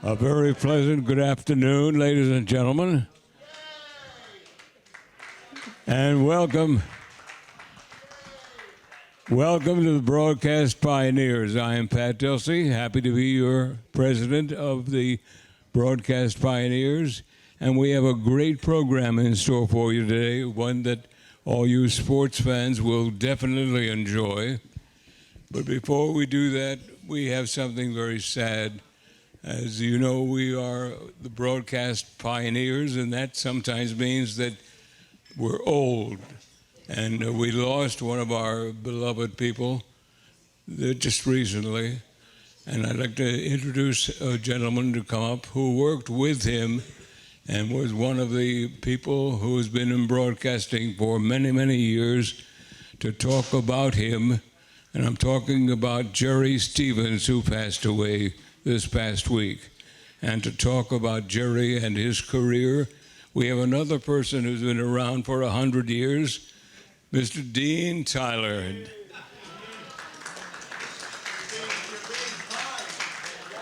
A very pleasant good afternoon, ladies and gentlemen. And welcome. Welcome to the Broadcast Pioneers. I am Pat Delsey, happy to be your president of the Broadcast Pioneers. And we have a great program in store for you today, one that all you sports fans will definitely enjoy. But before we do that, we have something very sad. As you know, we are the Broadcast Pioneers, and that sometimes means that we're old. And we lost one of our beloved people just recently. And I'd like to introduce a gentleman to come up who worked with him and was one of the people who has been in broadcasting for many, many years, to talk about him. And I'm talking about Jerry Stevens, who passed away this past week. And to talk about Jerry and his career, we have another person who's been around for 100 years, Mr. Dean Tyler.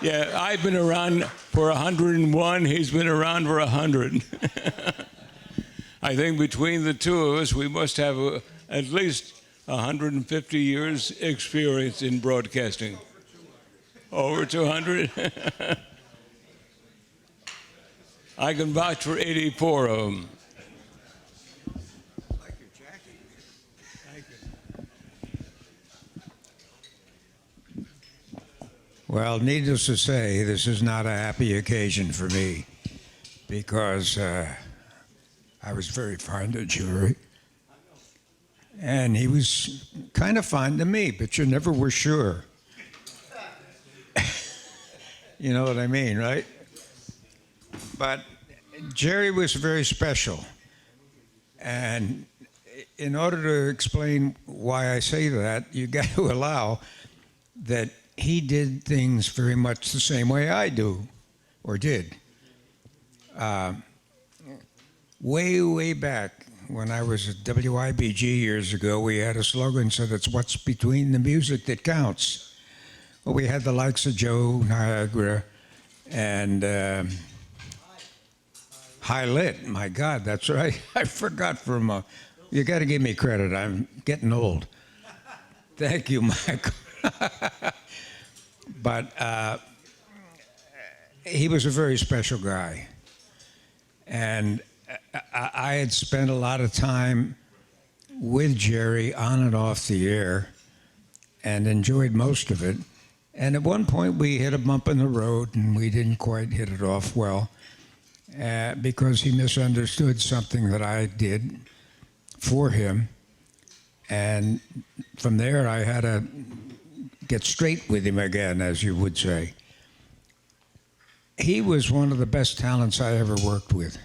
Yeah, I've been around for 101, he's been around for 100. I think between the two of us, we must have at least 150 years experience in broadcasting. Over 200? I can vouch for 84 of them. Like your jacket. Thank you. Well, needless to say, this is not a happy occasion for me because I was very fond of Jerry. And he was kind of fond of me, but you never were sure. You know what I mean, right? But Jerry was very special. And in order to explain why I say that, you got to allow that he did things very much the same way I do, or did. Way back when I was at WIBG years ago, we had a slogan that said, "It's what's between the music that counts." Well, we had the likes of Joe Niagara and High Lit. My God, that's right. I forgot from. You got to give me credit. I'm getting old. Thank you, Michael. But he was a very special guy, and I had spent a lot of time with Jerry on and off the air, and enjoyed most of it. And at one point, we hit a bump in the road, and we didn't quite hit it off well because he misunderstood something that I did for him. And from there, I had to get straight with him again, as you would say. He was one of the best talents I ever worked with.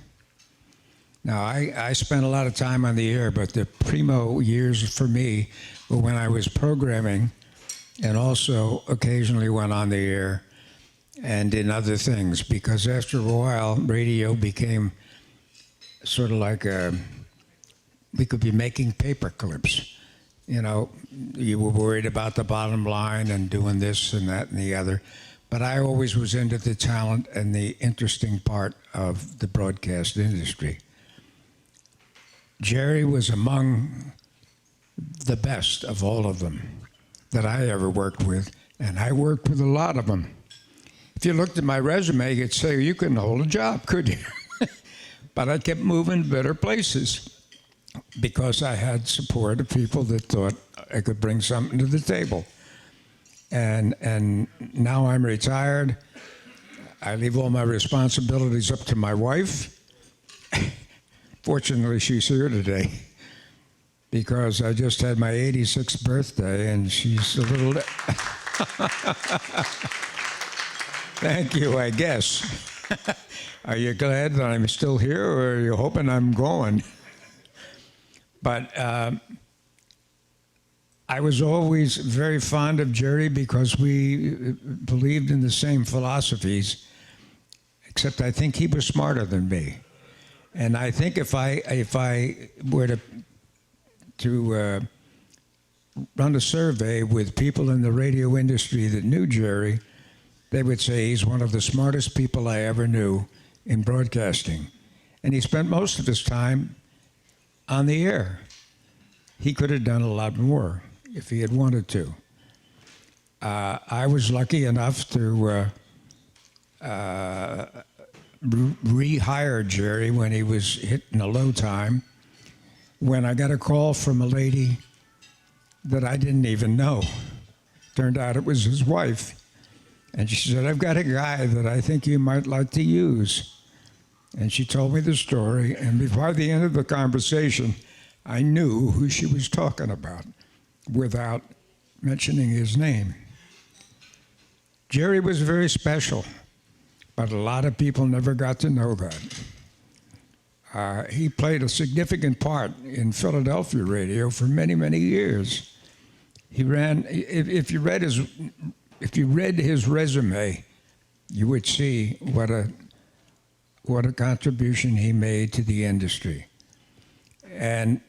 Now, I spent a lot of time on the air, but the primo years for me were when I was programming and also occasionally went on the air and did other things, because after a while, radio became sort of like we could be making paper clips. You know, you were worried about the bottom line and doing this and that and the other. But I always was into the talent and the interesting part of the broadcast industry. Jerry was among the best of all of them that I ever worked with, and I worked with a lot of them. If you looked at my resume, you'd say, you couldn't hold a job, could you? But I kept moving to better places because I had support of people that thought I could bring something to the table. And now I'm retired. I leave all my responsibilities up to my wife. Fortunately, she's here today because I just had my 86th birthday, and she's a little... Thank you, I guess. Are you glad that I'm still here, or are you hoping I'm going? But I was always very fond of Jerry because we believed in the same philosophies, except I think he was smarter than me. And I think if I were to run a survey with people in the radio industry that knew Jerry, they would say he's one of the smartest people I ever knew in broadcasting. And he spent most of his time on the air. He could have done a lot more if he had wanted to. I was lucky enough to rehire Jerry when he was hitting a low time, when I got a call from a lady that I didn't even know. Turned out it was his wife. And she said, "I've got a guy that I think you might like to use." And she told me the story, and before the end of the conversation, I knew who she was talking about without mentioning his name. Jerry was very special, but a lot of people never got to know that. He played a significant part in Philadelphia radio for many, many years. He ran. If you read his resume, you would see what a contribution he made to the industry. And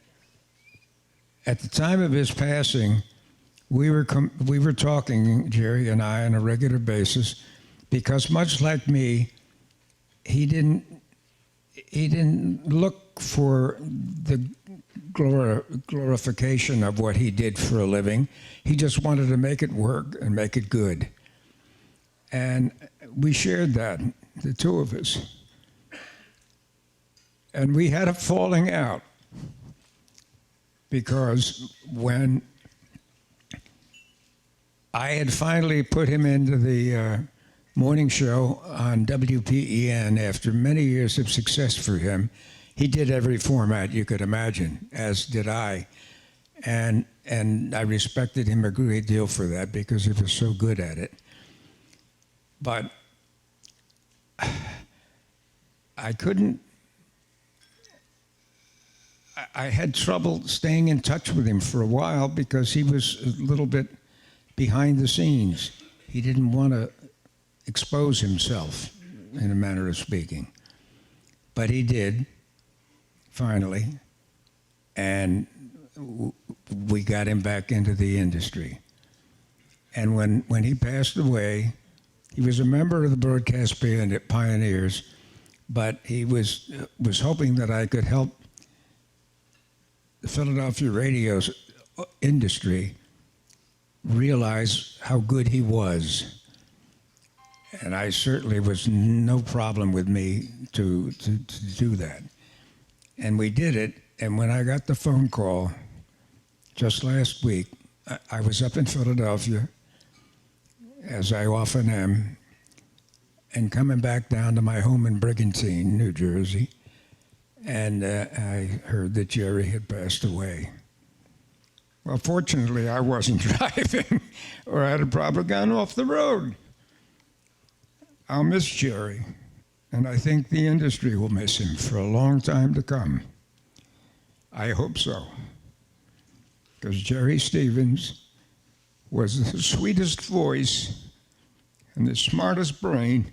at the time of his passing, we were talking, Jerry and I, on a regular basis, because much like me, he didn't look for the glorification of what he did for a living. He just wanted to make it work and make it good. And we shared that, the two of us. And we had a falling out because when I had finally put him into the morning show on WPEN after many years of success for him, he did every format you could imagine, as did I. And I respected him a great deal for that because he was so good at it. But I had trouble staying in touch with him for a while because he was a little bit behind the scenes. He didn't want to expose himself, in a manner of speaking. But he did, finally, and we got him back into the industry. And when he passed away, he was a member of the Broadcast Pioneers, but he was hoping that I could help the Philadelphia radio industry realize how good he was. And I certainly was no problem with me to do that. And we did it, and when I got the phone call just last week, I was up in Philadelphia, as I often am, and coming back down to my home in Brigantine, New Jersey, and I heard that Jerry had passed away. Well, fortunately, I wasn't driving, or I'd have probably gone off the road. I'll miss Jerry, and I think the industry will miss him for a long time to come. I hope so, because Jerry Stevens was the sweetest voice and the smartest brain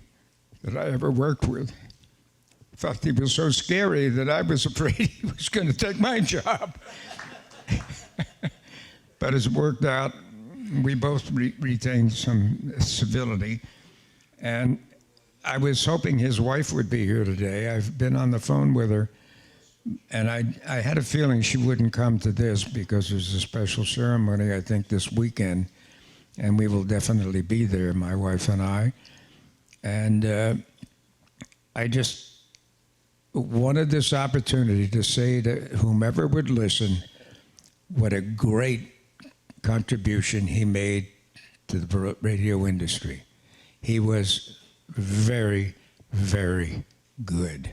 that I ever worked with. In fact, he was so scary that I was afraid he was going to take my job. But it's worked out. We both retained some civility. And I was hoping his wife would be here today. I've been on the phone with her, and I had a feeling she wouldn't come to this because there's a special ceremony, I think, this weekend, and we will definitely be there, my wife and I. And I just wanted this opportunity to say to whomever would listen what a great contribution he made to the radio industry. He was very, very good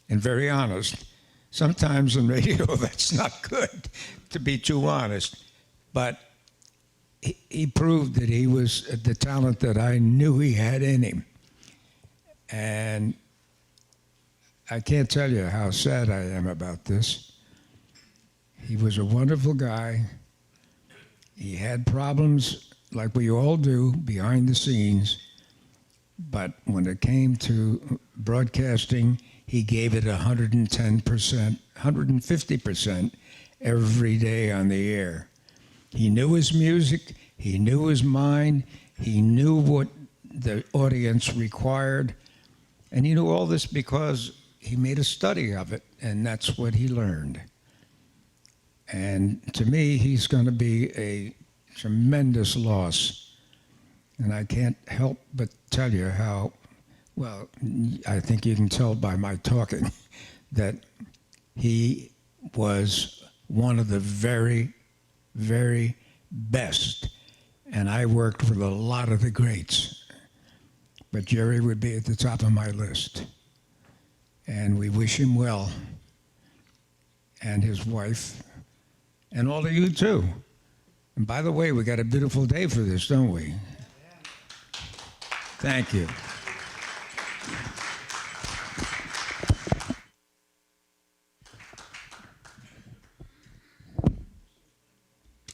and very honest. Sometimes in radio that's not good, to be too honest. But he proved that he was the talent that I knew he had in him. And I can't tell you how sad I am about this. He was a wonderful guy. He had problems like we all do behind the scenes, but when it came to broadcasting, he gave it 110%, 150% every day on the air. He knew his music, he knew his mind, he knew what the audience required. And he knew all this because he made a study of it, and that's what he learned. And to me, he's going to be a tremendous loss. And I can't help but tell you how, well, I think you can tell by my talking, that he was one of the very, very best. And I worked with a lot of the greats. But Jerry would be at the top of my list. And we wish him well, and his wife, and all of you too. And by the way, we got a beautiful day for this, don't we? Thank you.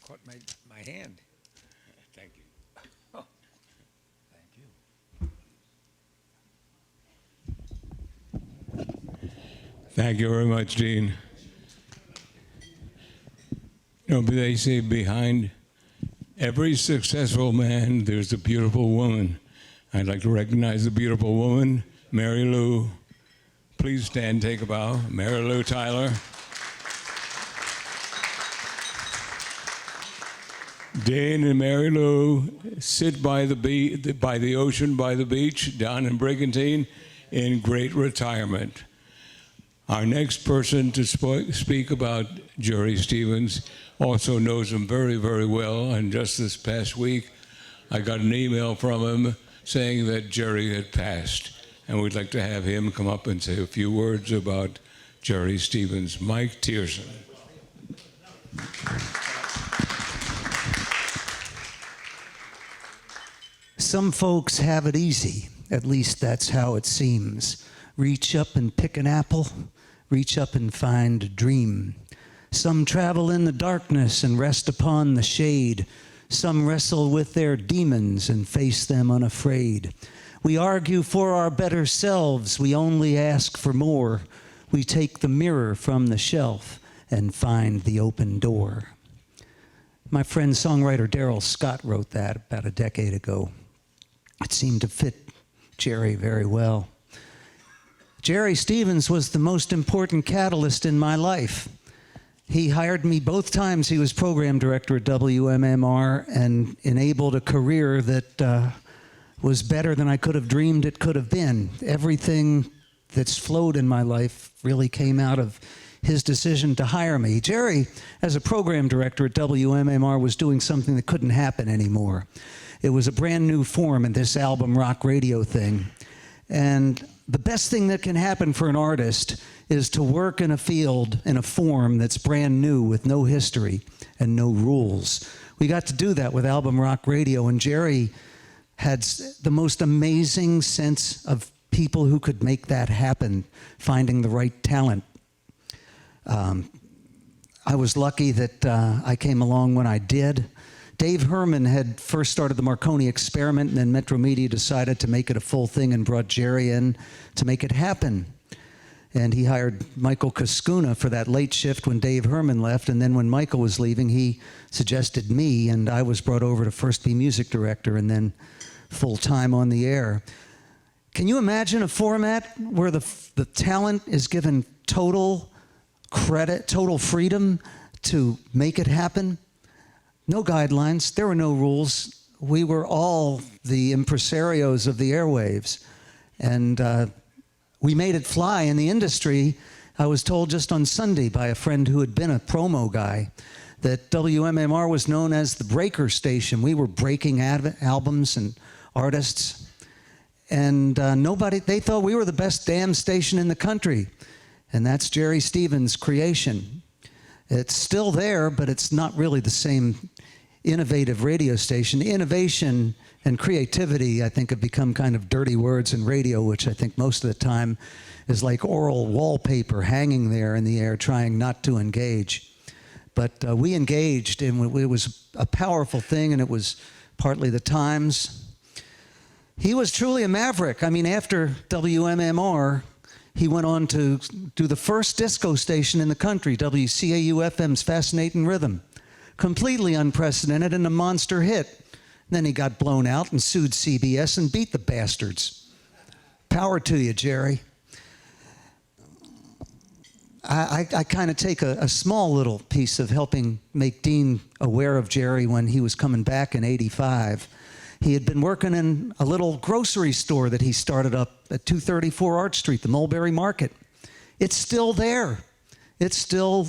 Caught my hand. Thank you. Oh, thank you. Thank you very much, Dean. You know, they say behind every successful man, there's a beautiful woman. I'd like to recognize the beautiful woman, Mary Lou. Please stand, take a bow. Mary Lou Tyler. Dean and Mary Lou sit by the ocean, by the beach, down in Brigantine, in great retirement. Our next person to speak about Jerry Stevens also knows him very, very well. And just this past week, I got an email from him saying that Jerry had passed. And we'd like to have him come up and say a few words about Jerry Stevens. Mike Tierson. Some folks have it easy. At least that's how it seems. Reach up and pick an apple. Reach up and find a dream. Some travel in the darkness and rest upon the shade. Some wrestle with their demons and face them unafraid. We argue for our better selves. We only ask for more. We take the mirror from the shelf and find the open door. My friend songwriter Darrell Scott wrote that about a decade ago. It seemed to fit Jerry very well. Jerry Stevens was the most important catalyst in my life. He hired me both times. He was program director at WMMR and enabled a career that was better than I could have dreamed it could have been. Everything that's flowed in my life really came out of his decision to hire me. Jerry, as a program director at WMMR, was doing something that couldn't happen anymore. It was a brand new form in this album rock radio thing. And the best thing that can happen for an artist is to work in a field, in a form that's brand new with no history and no rules. We got to do that with album rock radio, and Jerry had the most amazing sense of people who could make that happen, finding the right talent. I was lucky that I came along when I did. Dave Herman had first started the Marconi experiment, and then Metro Media decided to make it a full thing and brought Jerry in to make it happen. And he hired Michael Cascuna for that late shift when Dave Herman left, and then when Michael was leaving, he suggested me, and I was brought over to first be music director and then full-time on the air. Can you imagine a format where the talent is given total credit, total freedom to make it happen? No guidelines. There were no rules. We were all the impresarios of the airwaves. And we made it fly in the industry. I was told just on Sunday by a friend who had been a promo guy that WMMR was known as the breaker station. We were breaking albums and artists. And they thought we were the best damn station in the country. And that's Jerry Stevens' creation. It's still there, but it's not really the same innovative radio station. Innovation and creativity, I think, have become kind of dirty words in radio, which I think most of the time is like oral wallpaper hanging there in the air, trying not to engage. But we engaged, and it was a powerful thing, and it was partly the times. He was truly a maverick. I mean, after WMMR, he went on to do the first disco station in the country, WCAU-FM's Fascinating Rhythm. Completely unprecedented and a monster hit. Then he got blown out and sued CBS and beat the bastards. Power to you, Jerry. I kind of take a small little piece of helping make Dean aware of Jerry when he was coming back in '85. He had been working in a little grocery store that he started up at 234 Arch Street, the Mulberry Market. It's still there. It's still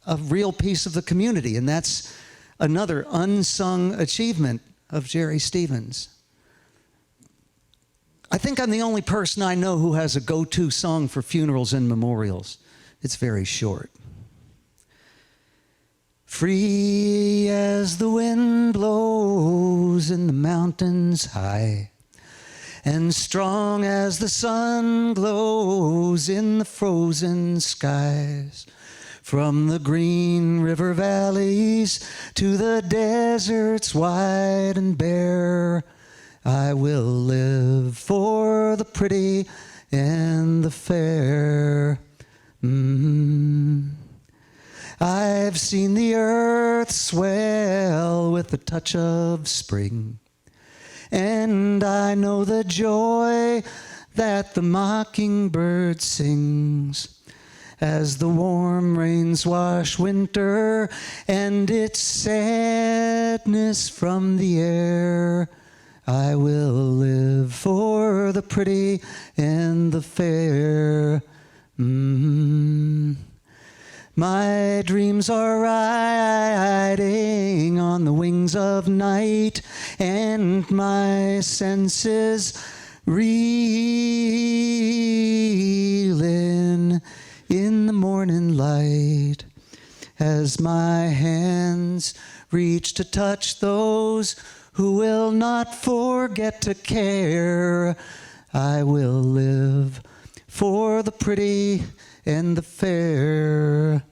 a real piece of the community, and that's another unsung achievement of Jerry Stevens. I think I'm the only person I know who has a go-to song for funerals and memorials. It's very short. Free as the wind blows in the mountains high, and strong as the sun glows in the frozen skies, from the green river valleys to the deserts wide and bare, I will live for the pretty and the fair. I've seen the earth swell with the touch of spring, and I know the joy that the mockingbird sings as the warm rains wash winter and its sadness from the air. I will live for the pretty and the fair. My dreams are riding on the wings of night, and my senses reeling in the morning light, as my hands reach to touch those who will not forget to care. I will live for the pretty and the fair.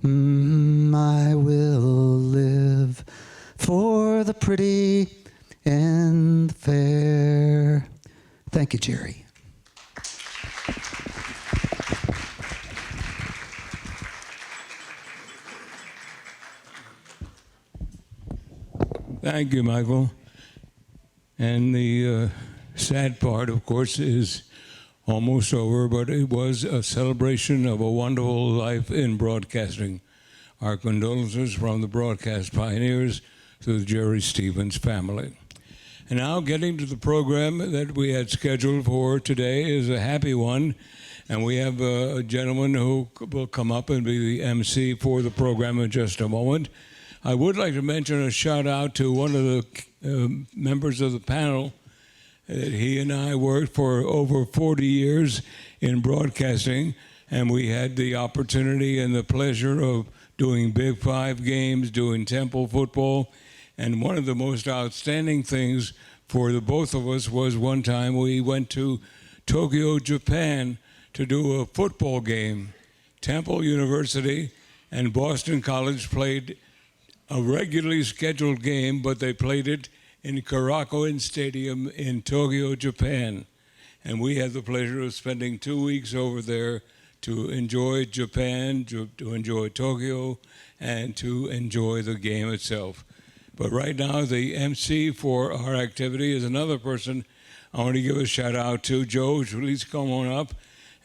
I will live for the pretty and the fair. Thank you, Jerry. Thank you, Michael. And the sad part, of course, is almost over, but it was a celebration of a wonderful life in broadcasting. Our condolences from the broadcast pioneers to the Jerry Stevens family. And now getting to the program that we had scheduled for today is a happy one. And we have a gentleman who will come up and be the MC for the program in just a moment. I would like to mention a shout out to one of the members of the panel. He and I worked for over 40 years in broadcasting, and we had the opportunity and the pleasure of doing Big Five games, doing Temple football. And one of the most outstanding things for the both of us was one time we went to Tokyo, Japan to do a football game. Temple University and Boston College played a regularly scheduled game, but they played it in Korakuen Stadium in Tokyo, Japan. And we had the pleasure of spending 2 weeks over there to enjoy Japan, to enjoy Tokyo, and to enjoy the game itself. But right now, the MC for our activity is another person I want to give a shout out to. Joe, please come on up.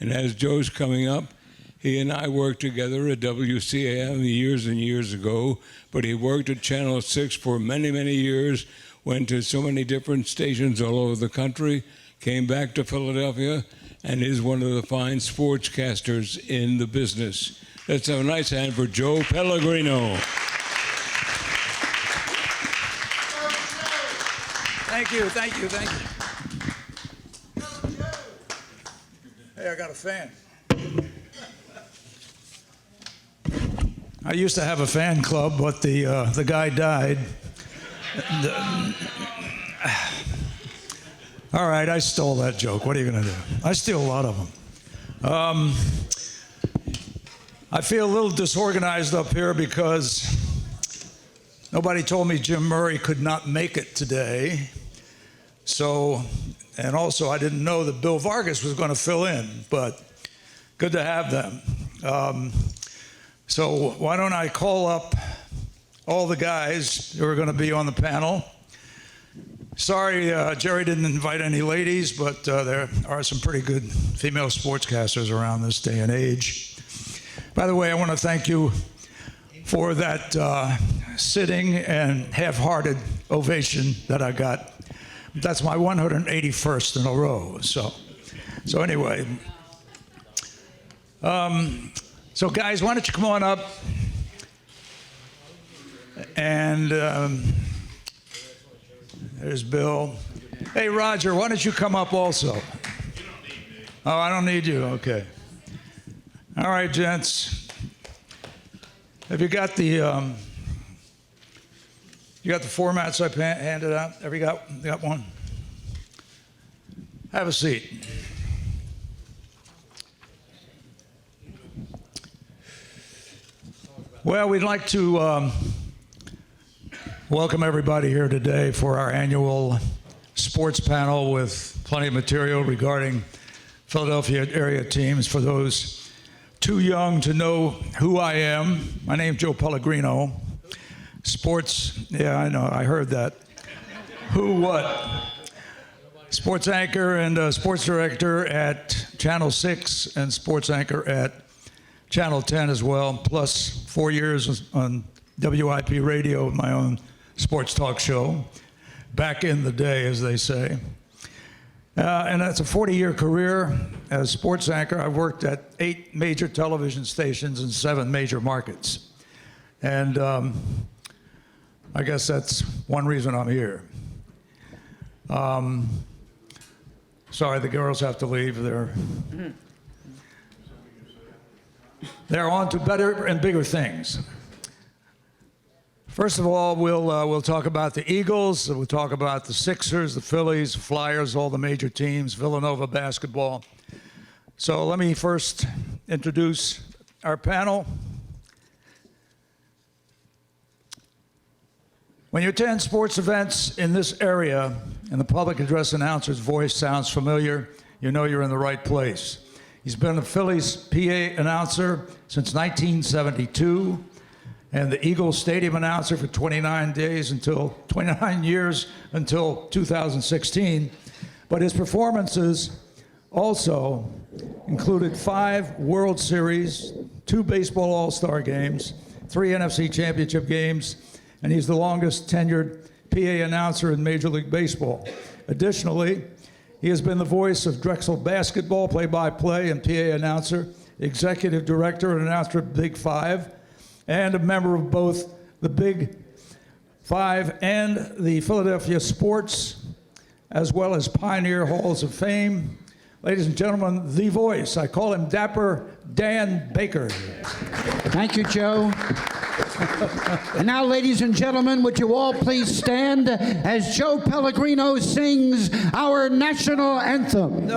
And as Joe's coming up, he and I worked together at WCAM years and years ago, but he worked at Channel 6 for many, many years, went to so many different stations all over the country, came back to Philadelphia, and is one of the fine sportscasters in the business. Let's have a nice hand for Joe Pellegrino. Thank you, thank you, thank you. Hey, I got a fan. I used to have a fan club, but the guy died. All right, I stole that joke. What are you going to do? I steal a lot of them. I feel a little disorganized up here because nobody told me Jim Murray could not make it today. So, and also I didn't know that Bill Vargas was going to fill in, but good to have them. So why don't I call up all the guys who are going to be on the panel, Sorry, Jerry didn't invite any ladies, but there are some pretty good female sportscasters around this day and age. By the way, I want to thank you for that sitting and half-hearted ovation that I got. That's my 181st in a row. So anyway, so guys, why don't you come on up? And there's Bill. Hey, Roger, why don't you come up also? You don't need me. Oh, I don't need you. Okay. All right, gents. Have you got the formats I handed out? Have you got one? Have a seat. Well, we'd like to welcome everybody here today for our annual sports panel with plenty of material regarding Philadelphia area teams. For those too young to know who I am, my name's Joe Pellegrino. Sports, yeah, I know, I heard that. Who, what? Sports anchor and sports director at Channel 6 and sports anchor at Channel 10 as well, plus 4 years on WIP radio, my own sports talk show, back in the day, as they say. And that's a 40-year career as sports anchor. I've worked at 8 major television stations in 7 major markets. And I guess that's one reason I'm here. Sorry, the girls have to leave. They're on to better and bigger things. First of all, we'll talk about the Eagles, we'll talk about the Sixers, the Phillies, Flyers, all the major teams, Villanova basketball. So let me first introduce our panel. When you attend sports events in this area and the public address announcer's voice sounds familiar, you know you're in the right place. He's been a Phillies PA announcer since 1972. And the Eagles Stadium announcer for 29 years until 2016. But his performances also included 5 World Series, 2 baseball all-star games, 3 NFC championship games, and he's the longest tenured PA announcer in Major League Baseball. Additionally, he has been the voice of Drexel basketball, play-by-play and PA announcer, executive director and announcer of Big 5, and a member of both the Big 5 and the Philadelphia Sports, as well as Pioneer Halls of Fame. Ladies and gentlemen, the voice. I call him Dapper Dan Baker. Thank you, Joe. And now, ladies and gentlemen, would you all please stand as Joe Pellegrino sings our national anthem.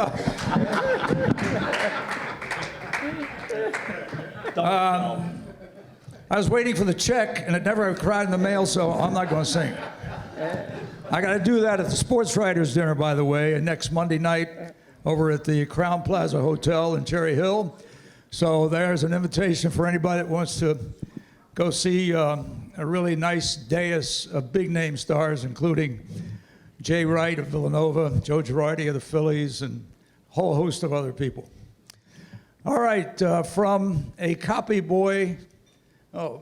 I was waiting for the check, and it never arrived in the mail, so I'm not going to sing. I got to do that at the Sports Writers Dinner, by the way, and next Monday night over at the Crown Plaza Hotel in Cherry Hill. So there's an invitation for anybody that wants to go see a really nice dais of big-name stars, including Jay Wright of Villanova, Joe Girardi of the Phillies, and a whole host of other people. All right, from a copy boy. Oh,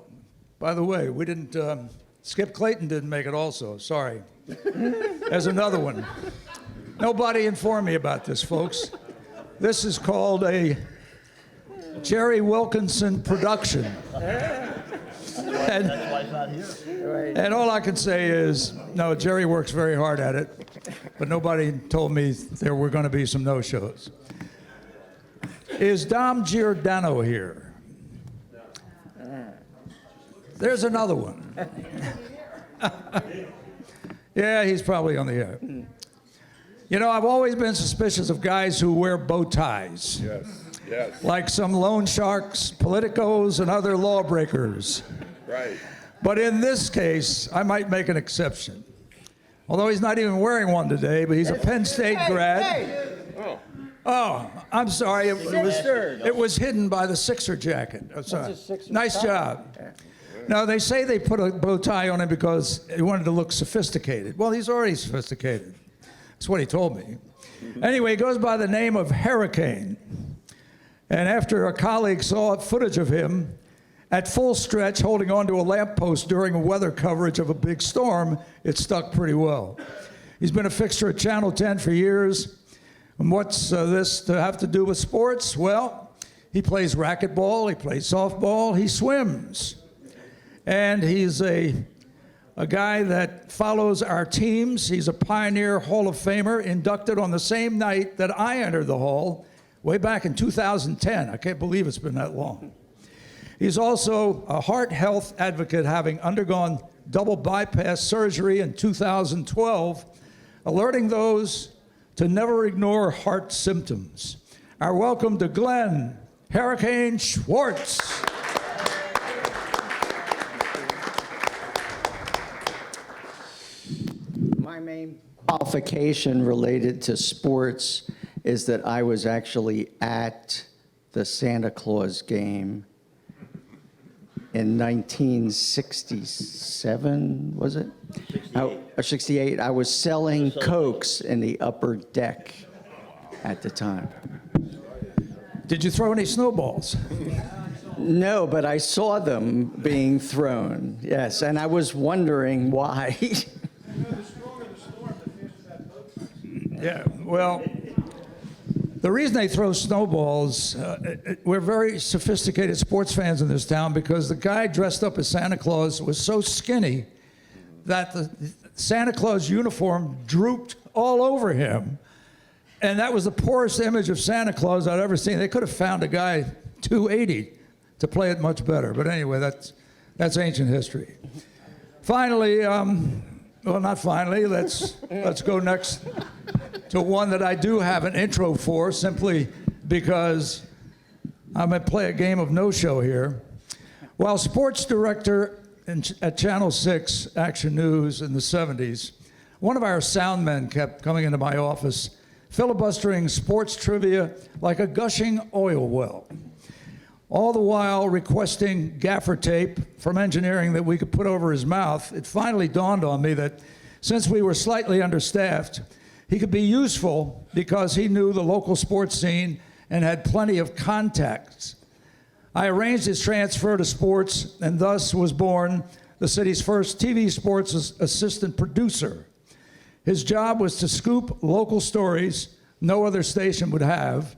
by the way, we didn't, Skip Clayton didn't make it also, sorry. There's another one. Nobody informed me about this, folks. This is called a Jerry Wilkinson production. And all I can say is, no, Jerry works very hard at it, but nobody told me there were going to be some no-shows. Is Dom Giordano here? There's another one. Yeah, he's probably on the air. You know, I've always been suspicious of guys who wear bow ties. Yes, yes. Like some loan sharks, politicos, and other lawbreakers. Right. But in this case, I might make an exception. Although he's not even wearing one today, but he's a Penn State grad. Oh, I'm sorry. It was hidden by the Sixer jacket. I'm sorry. Nice job. Now, they say they put a bow tie on him because he wanted to look sophisticated. Well, he's already sophisticated. That's what he told me. Anyway, he goes by the name of Hurricane. And after a colleague saw footage of him at full stretch holding onto a lamppost during a weather coverage of a big storm, it stuck pretty well. He's been a fixture at Channel 10 for years. And what's this to have to do with sports? Well, he plays racquetball, he plays softball, he swims. And he's a guy that follows our teams. He's a Pioneer Hall of Famer, inducted on the same night that I entered the Hall, way back in 2010. I can't believe it's been that long. He's also a heart health advocate, having undergone double bypass surgery in 2012, alerting those to never ignore heart symptoms. Our welcome to Glenn Hurricane Schwartz. My main qualification related to sports is that I was actually at the Santa Claus game in 1967, was it? 68. I was selling Cokes in the upper deck at the time. Did you throw any snowballs? No, but I saw them being thrown, yes, and I was wondering why. Yeah, well, the reason they throw snowballs, we're very sophisticated sports fans in this town because the guy dressed up as Santa Claus was so skinny that the Santa Claus uniform drooped all over him. And that was the poorest image of Santa Claus I'd ever seen. They could have found a guy 280 to play it much better. But anyway, that's ancient history. Finally, well, not finally, let's go next to one that I do have an intro for, simply because I'm going to play a game of no-show here. While sports director at Channel 6 Action News in the 70s, one of our sound men kept coming into my office, filibustering sports trivia like a gushing oil well, all the while requesting gaffer tape from engineering that we could put over his mouth. It finally dawned on me that since we were slightly understaffed, he could be useful because he knew the local sports scene and had plenty of contacts. I arranged his transfer to sports, and thus was born the city's first TV sports assistant producer. His job was to scoop local stories no other station would have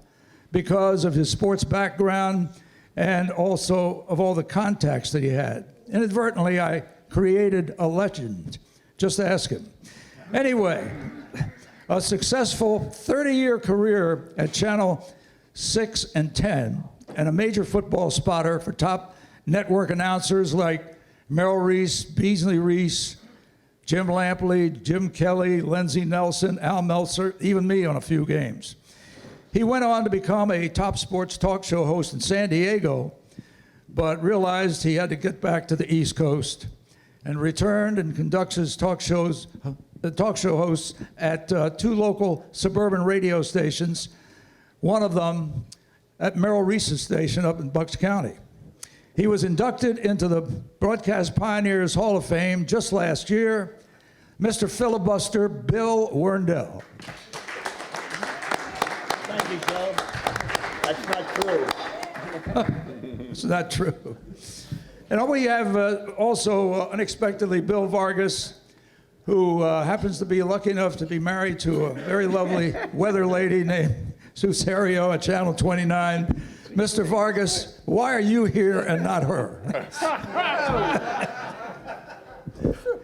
because of his sports background and also of all the contacts that he had. Inadvertently, I created a legend. Just ask him. Anyway, a successful 30-year career at Channel 6 and 10, and a major football spotter for top network announcers like Merrill Reese, Beasley Reese, Jim Lampley, Jim Kelly, Lindsey Nelson, Al Meltzer, even me on a few games. He went on to become a top sports talk show host in San Diego, but realized he had to get back to the East Coast and returned and conducts his talk show hosts at two local suburban radio stations, one of them at Merrill Reese's station up in Bucks County. He was inducted into the Broadcast Pioneers Hall of Fame just last year, Mr. Filibuster Bill Werndell. Thank you, Joe. That's not true. It's not true. And we have also unexpectedly Bill Vargas, who happens to be lucky enough to be married to a very lovely weather lady named Susario at Channel 29. Mr. Vargas, why are you here and not her?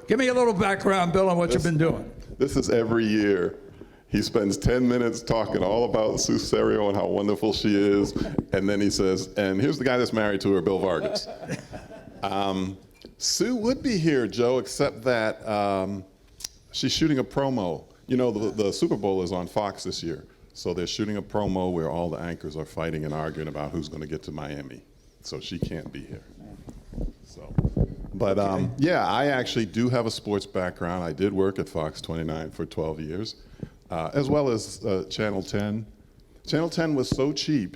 Give me a little background, Bill, on what you've been doing. This is every year. He spends 10 minutes talking all about Susario and how wonderful she is, and then he says, and here's the guy that's married to her, Bill Vargas. Sue would be here, Joe, except that she's shooting a promo. You know, the Super Bowl is on Fox this year. So they're shooting a promo where all the anchors are fighting and arguing about who's going to get to Miami. So she can't be here. So, but yeah, I actually do have a sports background. I did work at Fox 29 for 12 years, as well as Channel 10. Channel 10 was so cheap.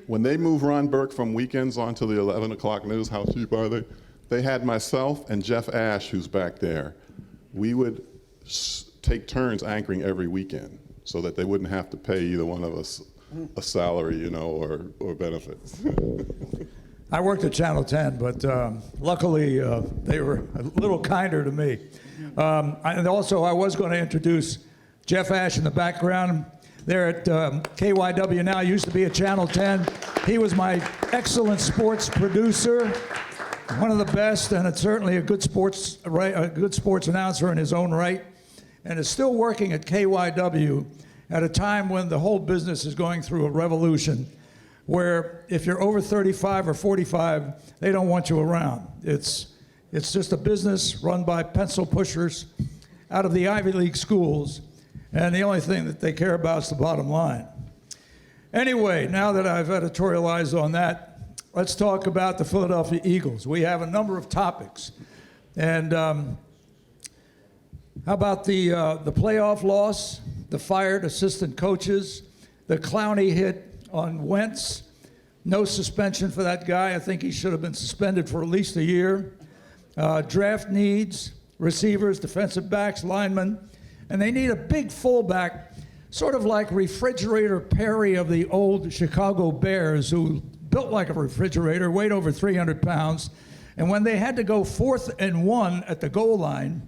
When they moved Ron Burke from weekends onto the 11 o'clock news, how cheap are they? They had myself and Jeff Ash, who's back there. We would take turns anchoring every weekend so that they wouldn't have to pay either one of us a salary, you know, or benefits. I worked at Channel 10, but luckily they were a little kinder to me. And also, I was going to introduce Jeff Ash in the background. There at KYW now, used to be at Channel 10. He was my excellent sports producer, one of the best, and it's certainly a good sports announcer in his own right, and is still working at KYW at a time when the whole business is going through a revolution, where if you're over 35 or 45, they don't want you around. It's just a business run by pencil pushers out of the Ivy League schools, and the only thing that they care about is the bottom line. Anyway, now that I've editorialized on that, let's talk about the Philadelphia Eagles. We have a number of topics. And how about the playoff loss, the fired assistant coaches, the Clowney hit on Wentz? No suspension for that guy. I think he should have been suspended for at least a year. Draft needs, receivers, defensive backs, linemen, and they need a big fullback, sort of like Refrigerator Perry of the old Chicago Bears, who built like a refrigerator, weighed over 300 pounds, and when they had to go 4th and 1 at the goal line,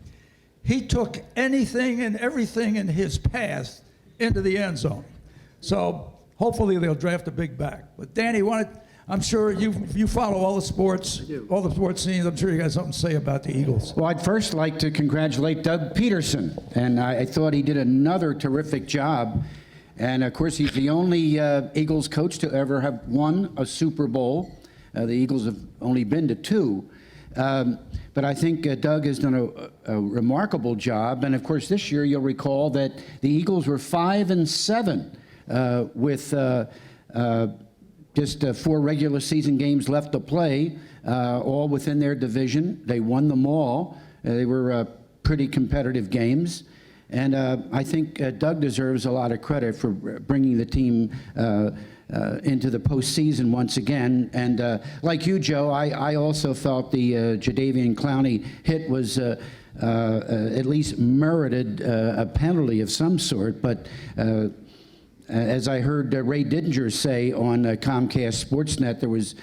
he took anything and everything in his path into the end zone. So hopefully they'll draft a big back. But Danny, I'm sure you follow all the sports, all the sports scenes. I'm sure you got something to say about the Eagles. Well, I'd first like to congratulate Doug Peterson, and I thought he did another terrific job. And of course, he's the only Eagles coach to ever have won a Super Bowl. The Eagles have only been to 2. But I think Doug has done a remarkable job. And of course, this year you'll recall that the Eagles were 5-7 with just 4 regular season games left to play, all within their division. They won them all. They were pretty competitive games. And I think Doug deserves a lot of credit for bringing the team into the postseason once again. And like you, Joe, I also felt the Jadeveon Clowney hit was at least merited a penalty of some sort. But as I heard Ray Didinger say on Comcast Sportsnet, there was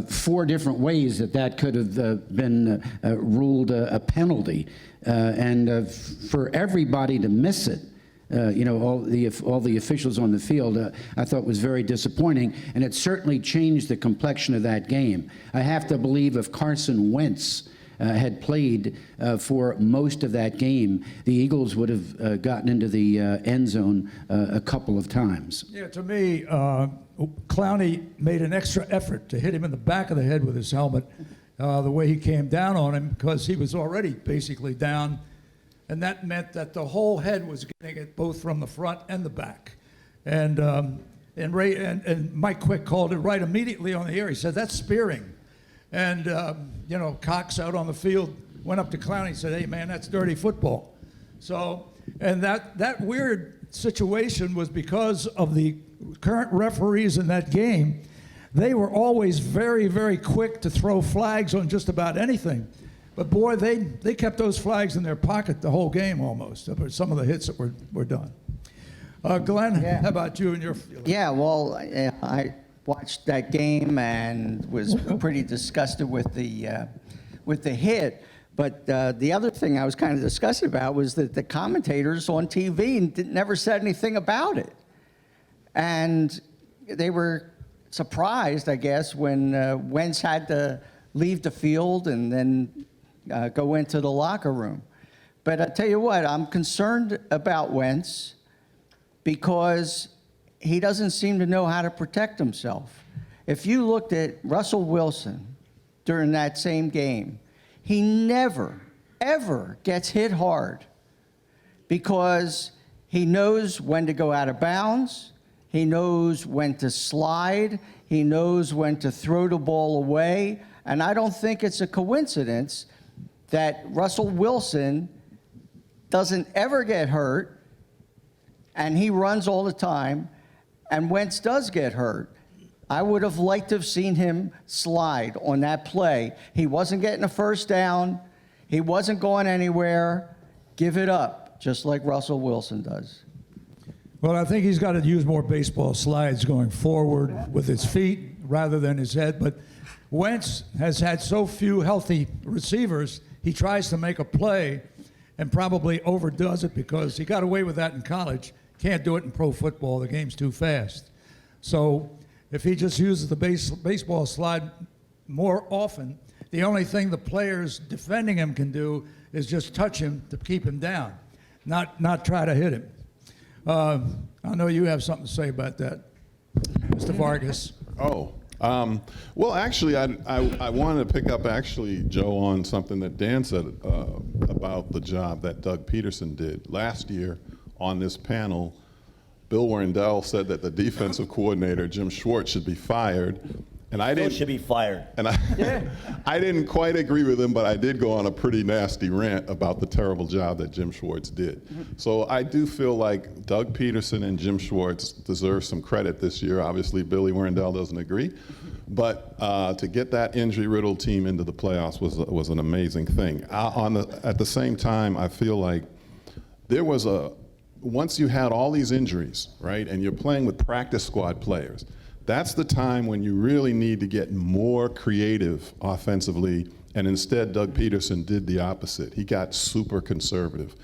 4 different ways that could have been ruled a penalty. And for everybody to miss it, all the officials on the field, I thought was very disappointing, and it certainly changed the complexion of that game. I have to believe if Carson Wentz had played for most of that game, the Eagles would have gotten into the end zone a couple of times. Yeah, to me, Clowney made an extra effort to hit him in the back of the head with his helmet, the way he came down on him, because he was already basically down. And that meant that the whole head was getting it both from the front and the back. And Ray and Mike Quick called it right immediately on the air. He said, "That's spearing." And Cox out on the field went up to Clowney and said, "Hey man, that's dirty football." So, and that weird situation was because of the current referees in that game. They were always very, very quick to throw flags on just about anything. But boy, they kept those flags in their pocket the whole game almost, some of the hits that were done. Glenn, how about you and your feelings? Yeah, well, I watched that game and was pretty disgusted with the hit. But the other thing I was kind of disgusted about was that the commentators on TV never said anything about it. And they were surprised, I guess, when Wentz had to leave the field and then go into the locker room. But I tell you what, I'm concerned about Wentz because he doesn't seem to know how to protect himself. If you looked at Russell Wilson during that same game, he never, ever gets hit hard because he knows when to go out of bounds, he knows when to slide, he knows when to throw the ball away, and I don't think it's a coincidence that Russell Wilson doesn't ever get hurt, and he runs all the time, and Wentz does get hurt. I would have liked to have seen him slide on that play. He wasn't getting a first down. He wasn't going anywhere. Give it up, just like Russell Wilson does. Well, I think he's got to use more baseball slides going forward with his feet rather than his head. But Wentz has had so few healthy receivers, he tries to make a play and probably overdoes it because he got away with that in college. Can't do it in pro football. The game's too fast. So if he just uses the baseball slide more often, the only thing the players defending him can do is just touch him to keep him down, not try to hit him. I know you have something to say about that, Mr. Vargas. Oh, well, actually, I wanted to pick up, actually, Joe, on something that Dan said about the job that Doug Peterson did. Last year on this panel, Bill Warrendell said that the defensive coordinator, Jim Schwartz, should be fired. And I didn't. Should be fired. And I didn't quite agree with him, but I did go on a pretty nasty rant about the terrible job that Jim Schwartz did. So I do feel like Doug Peterson and Jim Schwartz deserve some credit this year. Obviously, Billy Warrendell doesn't agree. But to get that injury-riddled team into the playoffs was an amazing thing. At the same time, I feel like there was once you had all these injuries, right, and you're playing with practice squad players, that's the time when you really need to get more creative offensively, and instead Doug Peterson did the opposite. He got super conservative.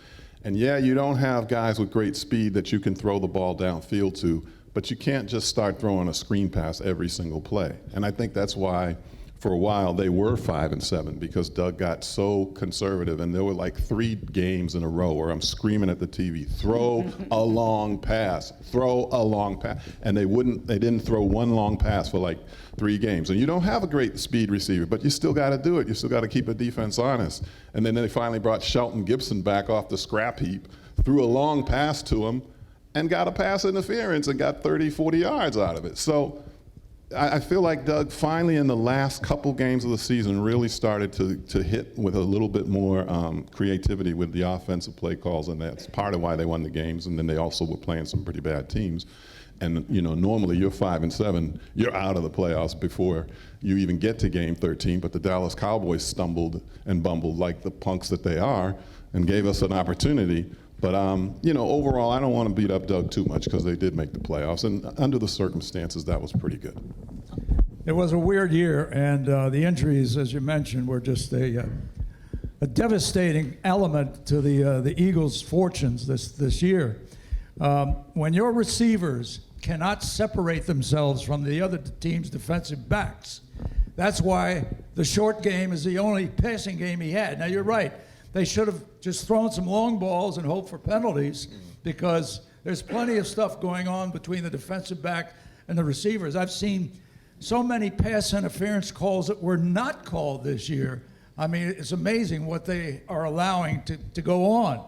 And yeah, you don't have guys with great speed that you can throw the ball downfield to, but you can't just start throwing a screen pass every single play. And I think that's why, for a while, they were 5-7, because Doug got so conservative, and there were like 3 games in a row where I'm screaming at the TV, throw a long pass, throw a long pass. And they didn't throw one long pass for like 3 games. And you don't have a great speed receiver, but you still got to do it. You still got to keep a defense honest. And then they finally brought Shelton Gibson back off the scrap heap, threw a long pass to him, and got a pass interference and got 30, 40 yards out of it. So I feel like Doug finally in the last couple games of the season really started to hit with a little bit more creativity with the offensive play calls, and that's part of why they won the games. And then they also were playing some pretty bad teams. And normally you're 5-7, you're out of the playoffs before you even get to game 13. But the Dallas Cowboys stumbled and bumbled like the punks that they are and gave us an opportunity. But, overall, I don't want to beat up Doug too much because they did make the playoffs. And under the circumstances, that was pretty good. It was a weird year, and the injuries, as you mentioned, were just a devastating element to the Eagles' fortunes this year. When your receivers cannot separate themselves from the other team's defensive backs, that's why the short game is the only passing game he had. Now, you're right. They should have just thrown some long balls and hoped for penalties, because there's plenty of stuff going on between the defensive back and the receivers. I've seen so many pass interference calls that were not called this year. I mean, it's amazing what they are allowing to go on.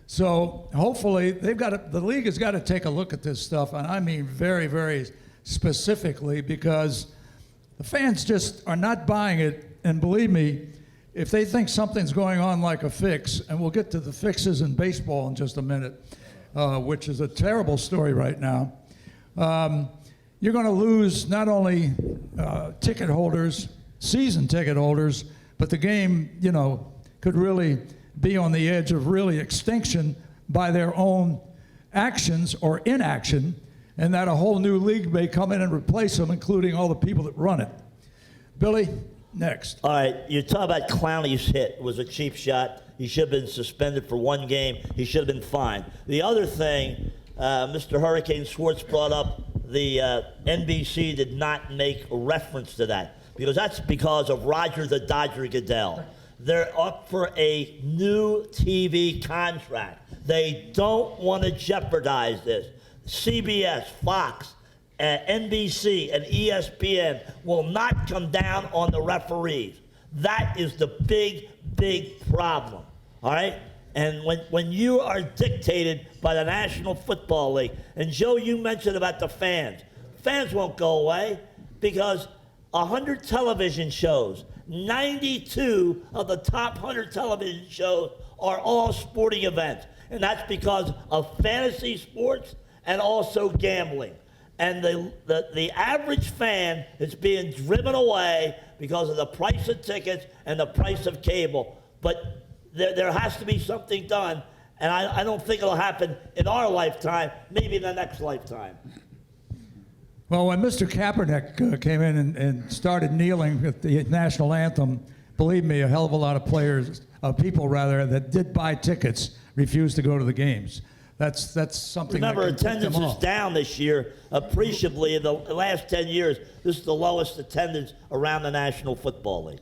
So hopefully the league has got to take a look at this stuff, and I mean very, very specifically, because the fans just are not buying it. And believe me, if they think something's going on like a fix, and we'll get to the fixes in baseball in just a minute, which is a terrible story right now, you're going to lose not only ticket holders, season ticket holders, but the game, could really be on the edge of really extinction by their own actions or inaction, and that a whole new league may come in and replace them, including all the people that run it. Billy? Next. All right, you talk about Clowney's hit. It was a cheap shot. He should have been suspended for 1 game. He should have been fined. The other thing, Mr. Hurricane Schwartz brought up, the NBC did not make reference to that, because because of Roger the Dodger Goodell. They're up for a new TV contract. They don't want to jeopardize this. CBS, Fox, NBC and ESPN will not come down on the referees. That is the big, big problem, all right? And when you are dictated by the National Football League, and Joe, you mentioned about the fans. Fans won't go away, because 100 television shows, 92 of the top 100 television shows are all sporting events. And that's because of fantasy sports and also gambling. And the average fan is being driven away because of the price of tickets and the price of cable. But there has to be something done, and I don't think it'll happen in our lifetime, maybe in the next lifetime. Well, when Mr. Kaepernick came in and started kneeling at the national anthem, believe me, a hell of a lot of people that did buy tickets refused to go to the games. That's something. Remember, that can put them attendance is off. down this year appreciably. In the last 10 years, this is the lowest attendance around the National Football League.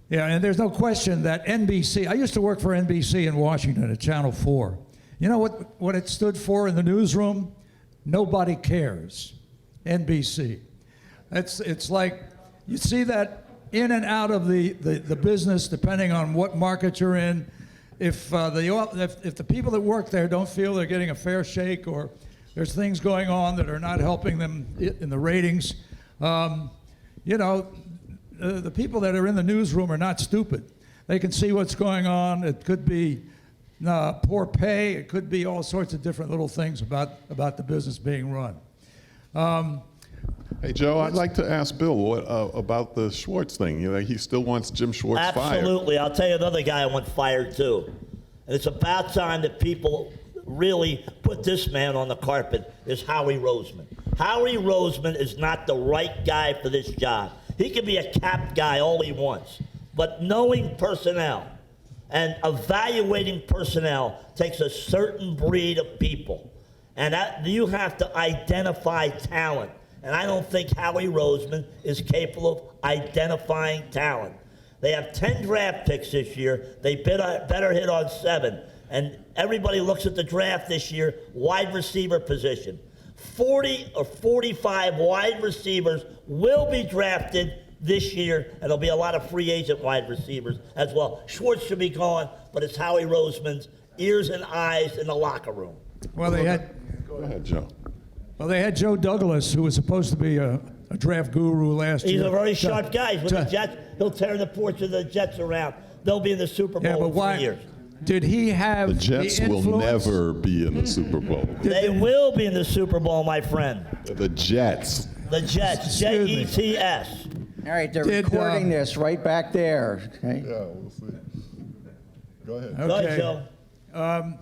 Yeah, and there's no question that NBC, I used to work for NBC in Washington at Channel 4. You know what it stood for in the newsroom? Nobody cares. NBC. It's like you see that in and out of the business depending on what market you're in. If the people that work there don't feel they're getting a fair shake, or there's things going on that are not helping them in the ratings, the people that are in the newsroom are not stupid. They can see what's going on. It could be poor pay. It could be all sorts of different little things about the business being run. Hey, Joe, I'd like to ask Bill about the Schwartz thing. He still wants Jim Schwartz fired. Absolutely. I'll tell you another guy I want fired, too. And it's about time that people really put this man on the carpet, is Howie Roseman. Howie Roseman is not the right guy for this job. He can be a cap guy all he wants. But knowing personnel and evaluating personnel takes a certain breed of people. And you have to identify talent. And I don't think Howie Roseman is capable of identifying talent. They have 10 draft picks this year. They better hit on 7. And everybody looks at the draft this year, wide receiver position. 40 or 45 wide receivers will be drafted this year, and there'll be a lot of free agent wide receivers as well. Schwartz should be gone, but it's Howie Roseman's ears and eyes in the locker room. Well, Go ahead, Joe. Well, they had Joe Douglas, who was supposed to be a draft guru last year. He's a very sharp guy. With the Jets, he'll tear the porch of the Jets around. They'll be in the Super Bowl in 3 years. Did he have The Jets will influence? never be in the Super Bowl. They will be in the Super Bowl, my friend. The Jets. The Jets, Excuse me. Jets. All right, they're Did, recording this right back there. Okay? Yeah, we'll see. Go ahead. Go ahead, Okay. Joe.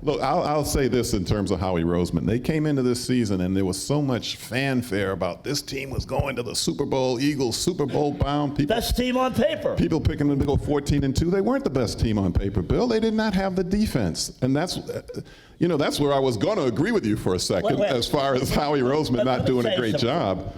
Look, I'll say this in terms of Howie Roseman. They came into this season and there was so much fanfare about this team was going to the Super Bowl, Eagles Super Bowl bound. Best team on paper. People picking them to go 14-2. They weren't the best team on paper, Bill. They did not have the defense. And that's where I was going to agree with you for a second Wait. as far as Howie Roseman Let not me doing say a great something. job.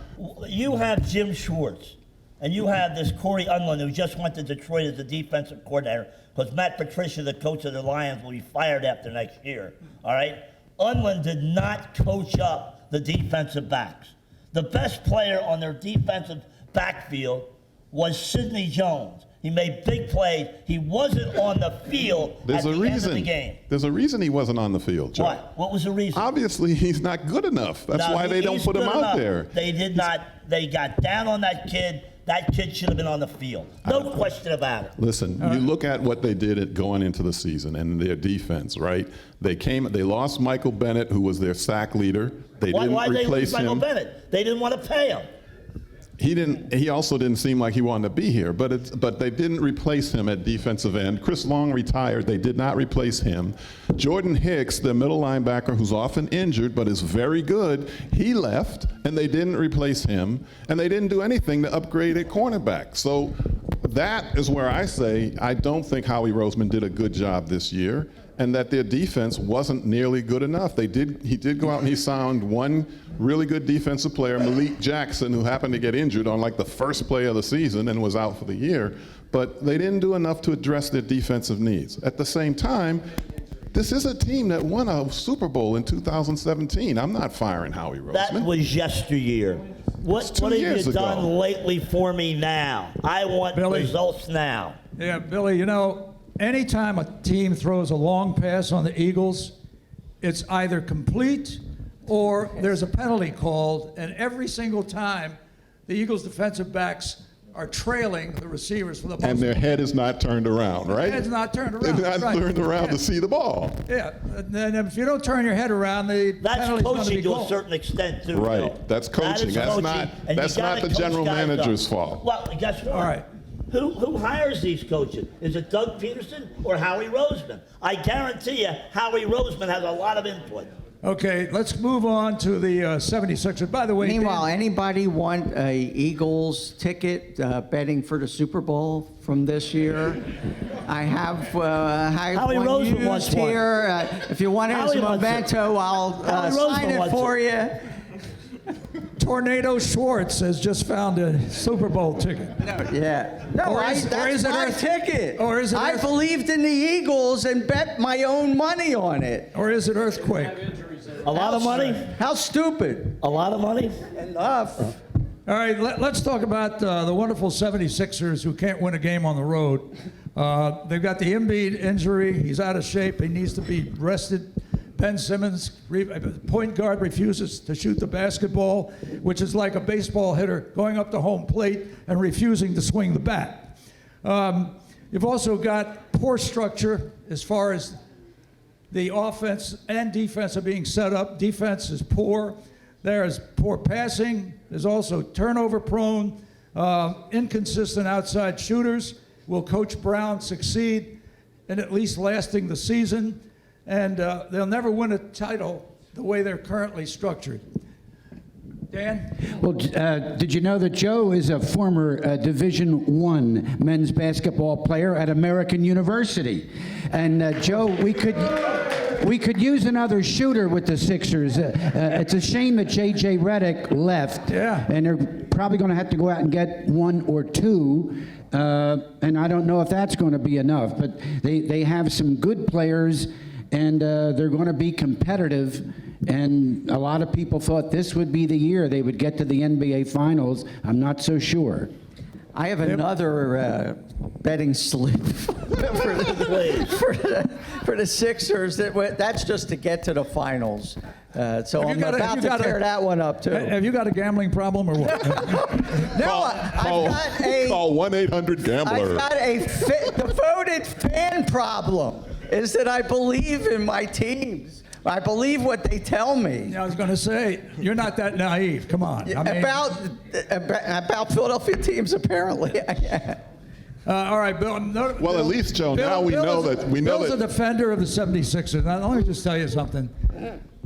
You have Jim Schwartz, and you have this Corey Unlin, who just went to Detroit as the defensive coordinator, because Matt Patricia, the coach of the Lions, will be fired after next year. All right? Unlin did not coach up the defensive backs. The best player on their defensive backfield was Sidney Jones. He made big plays. He wasn't on the field at the end of the game. There's a reason he wasn't on the field, Joe. What was the reason? Obviously, he's not good enough. That's No, why they don't he's put him good out enough. there. They did not. They got down on that kid. That kid should have been on the field. No question about it. Listen, you look at what they did going into the season and their defense, right? They lost Michael Bennett, who was their sack leader. They didn't Why did they lose replace Michael him. Bennett? They didn't want to pay him. He also didn't seem like he wanted to be here, but they didn't replace him at defensive end. Chris Long retired. They did not replace him. Jordan Hicks, the middle linebacker who's often injured but is very good, he left, and they didn't replace him, and they didn't do anything to upgrade at cornerback. So that is where I say I don't think Howie Roseman did a good job this year, and that their defense wasn't nearly good enough. He did go out and he signed one really good defensive player, Malik Jackson, who happened to get injured on like the first play of the season and was out for the year. But they didn't do enough to address their defensive needs. At the same time, this is a team that won a Super Bowl in 2017. I'm not firing Howie Roseman. That was yesteryear. What have years you ago. done lately for me now? I want Billy. results now. Yeah, Billy, anytime a team throws a long pass on the Eagles, it's either complete or there's a penalty called, and every single time the Eagles defensive backs are trailing the receivers for the most And their head is not turned around, right? Head's not turned They're around. not right. turned around to see the ball. Yeah, and then if you don't turn your head around, the That's penalty's going to coaching be to a goal. certain extent, too. Right. Bill. That's That coaching. is That's coaching, not- and you that's not gotta the general coach guys manager's up. fault. Well, guess what? All right. Who hires these coaches? Is it Doug Peterson or Howie Roseman? I guarantee you, Howie Roseman has a lot of input. Okay, let's move on to the 76ers. By the way, Meanwhile, Dan, anybody want a Eagles ticket betting for the Super Bowl from this year? I have Howie one Roseman used wants one. here. If you want Howie as a wants it. memento, I'll Howie sign Roseman it wants for it. you. Tornado Schwartz has just found a Super Bowl ticket. Yeah. No, Or is that's it my Earth- ticket. or is it I Earth- believed in the Eagles and bet my own money on it. Or is it Earthquake? A lot of money? How stupid. A lot of money? Enough. All right, let's talk about the wonderful 76ers who can't win a game on the road. They've got the Embiid injury. He's out of shape. He needs to be rested. Ben Simmons, point guard, refuses to shoot the basketball, which is like a baseball hitter going up to home plate and refusing to swing the bat. You've also got poor structure as far as the offense and defense are being set up. Defense is poor. There is poor passing. There's also turnover prone, inconsistent outside shooters. Will Coach Brown succeed in at least lasting the season? And they'll never win a title the way they're currently structured. Dan? Well, did you know that Joe is a former Division I men's basketball player at American University? And Joe, we could use another shooter with the Sixers. It's a shame that J.J. Redick left. Yeah. And they're probably going to have to go out and get one or two. And I don't know if that's going to be enough. But they have some good players, and they're going to be competitive. And a lot of people thought this would be the year they would get to the NBA Finals. I'm not so sure. I have another betting slip for the Sixers. That's just to get to the finals. So I'm about to tear that one up too. Have you got a gambling problem or what? No, I've got a Call 1-800-GAMBLER. I've got a devoted fan problem. Is that I believe in my teams. I believe what they tell me. I was going to say, you're not that naive. Come on. I mean, About Philadelphia teams, apparently. all right, Bill. Well, at least, Joe, now we know that- Bill's a defender of the 76ers. Now, let me just tell you something.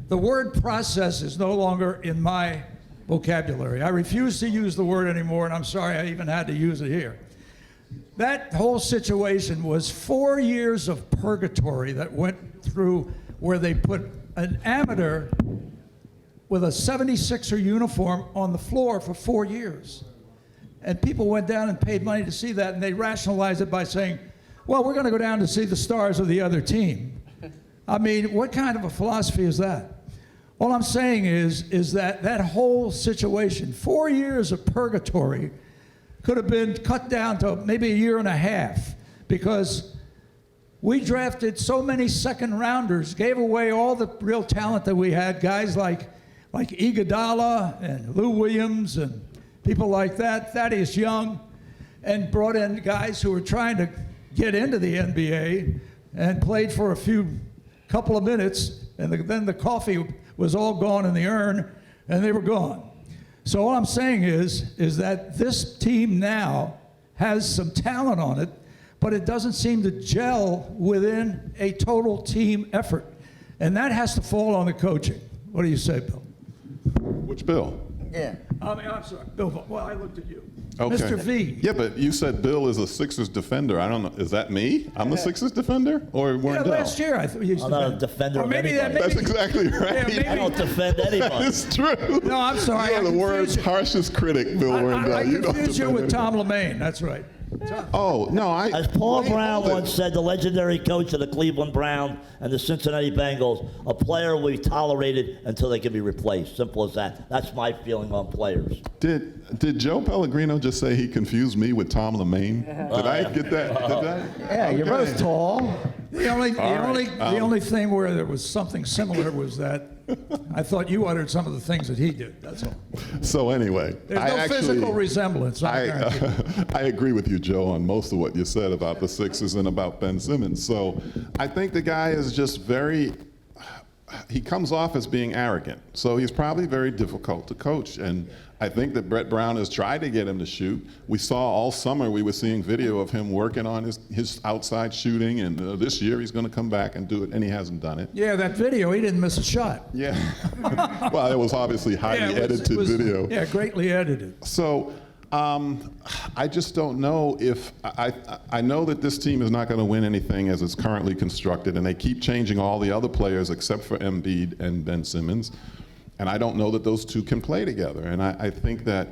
The word process is no longer in my vocabulary. I refuse to use the word anymore, and I'm sorry I even had to use it here. That whole situation was 4 years of purgatory that went through where they put an amateur with a 76er uniform on the floor for 4 years. And people went down and paid money to see that, and they rationalized it by saying, well, we're going to go down to see the stars of the other team. I mean, what kind of a philosophy is that? All I'm saying is that that whole situation, 4 years of purgatory, could have been cut down to maybe a year and a half, because we drafted so many second rounders, gave away all the real talent that we had, guys like Iguodala and Lou Williams and people like that, Thaddeus Young, and brought in guys who were trying to get into the NBA and played for a couple of minutes, and then the coffee was all gone in the urn, and they were gone. So all I'm saying is that this team now has some talent on it, but it doesn't seem to gel within a total team effort. And that has to fall on the coaching. What do you say, Bill? Which Bill? Yeah. I'm sorry, Bill. Well, I looked at you. Okay. Mr. V. Yeah, but you said Bill is a Sixers defender. I don't know. Is that me? I'm a Sixers defender? Or Yeah, Wendell? last year I thought you used I'm to not a be. defender Or of maybe anybody. That's exactly right. Yeah, maybe- I don't defend anybody. It's true. No, I'm sorry, You are I the world's confused you. harshest critic, Bill Wendell. I You don't confused you defend with anybody. Tom LeMaine. That's right. Oh, no, As Paul Brown hold it. once said, the legendary coach of the Cleveland Browns and the Cincinnati Bengals, a player will be tolerated until they can be replaced. Simple as that. That's my feeling on players. Did Joe Pellegrino just say he confused me with Tom LeMaine? Did I get that? Did I? Yeah, you're Okay. both tall. The only thing where there was something similar was that I thought you uttered some of the things that he did. That's all. So anyway, There's no physical resemblance. I I agree with you, Joe, on most of what you said about the Sixers and about Ben Simmons. So I think the guy is just he comes off as being arrogant. So he's probably very difficult to coach. And I think that Brett Brown has tried to get him to shoot. We saw all summer, we were seeing video of him working on his outside shooting. And this year he's going to come back and do it, and he hasn't done it. Yeah, that video, he didn't miss a shot. Yeah. Well, it was obviously highly edited video. Yeah, greatly edited. So I just don't know if I know that this team is not going to win anything as it's currently constructed, and they keep changing all the other players except for Embiid and Ben Simmons, and I don't know that those two can play together. And I think that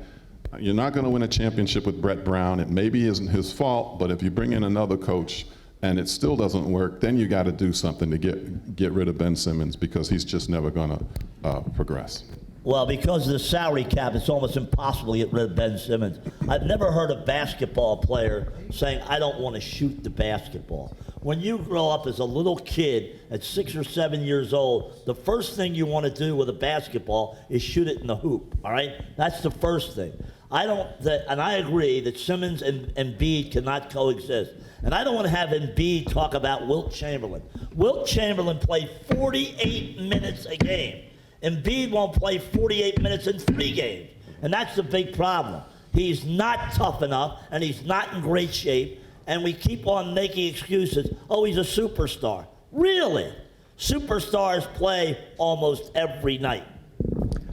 you're not going to win a championship with Brett Brown. It maybe isn't his fault, but if you bring in another coach and it still doesn't work, then you got to do something to get rid of Ben Simmons, because he's just never going to progress. Well, because of the salary cap, it's almost impossible to get rid of Ben Simmons. I've never heard a basketball player saying, I don't want to shoot the basketball. When you grow up as a little kid at 6 or 7 years old, the first thing you want to do with a basketball is shoot it in the hoop, all right? That's the first thing. And I agree that Simmons and Embiid cannot coexist. And I don't want to have Embiid talk about Wilt Chamberlain. Wilt Chamberlain played 48 minutes a game. Embiid won't play 48 minutes in 3 games. And that's the big problem. He's not tough enough, and he's not in great shape, and we keep on making excuses. Oh, he's a superstar. Really? Superstars play almost every night.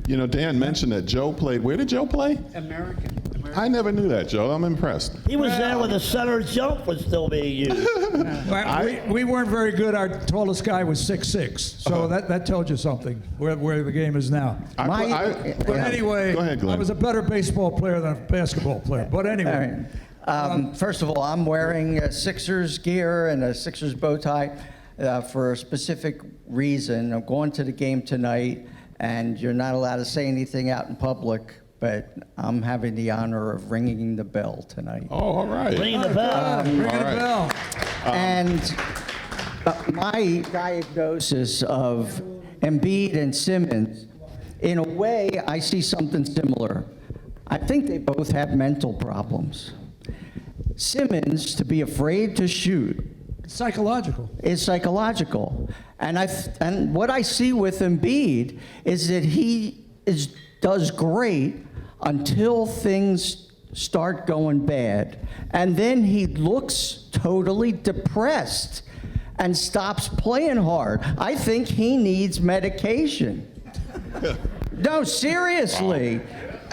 You know, Dan mentioned that Joe played. Where did Joe play? American. I never knew that, Joe. I'm impressed. He was there when the center jump was still being used. We weren't very good. Our tallest guy was 6'6", so that tells you something, where the game is now. But anyway, go ahead, Glenn. I was a better baseball player than a basketball player. But anyway. All right. First of all, I'm wearing a Sixers gear and a Sixers bow tie for a specific reason. I'm going to the game tonight, and you're not allowed to say anything out in public, but I'm having the honor of ringing the bell tonight. Oh, all right. Ringing the bell. Ringing the bell. And my diagnosis of Embiid and Simmons, in a way, I see something similar. I think they both have mental problems. Simmons, to be afraid to shoot, Psychological. is psychological. And what I see with Embiid is that he does great until things start going bad. And then he looks totally depressed and stops playing hard. I think he needs medication. No, seriously.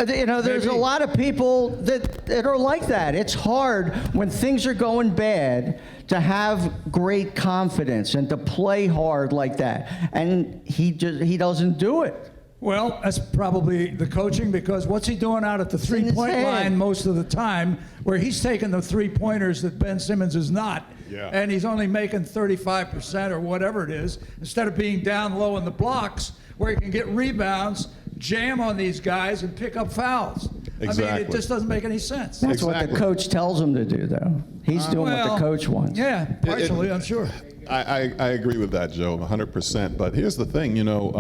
You know, there's a lot of people that are like that. It's hard when things are going bad to have great confidence and to play hard like that. And he doesn't do it. Well, that's probably the coaching, because what's he doing out at the three-point line most of the time, where he's taking the three-pointers that Ben Simmons is not, and he's only making 35% or whatever it is, instead of being down low in the blocks where he can get rebounds, jam on these guys, and pick up fouls. Exactly. I mean, it just doesn't make any sense. That's what the coach tells him to do, though. He's doing what the coach wants. Yeah, partially, I'm sure. I agree with that, Joe, 100%. But here's the thing, you know,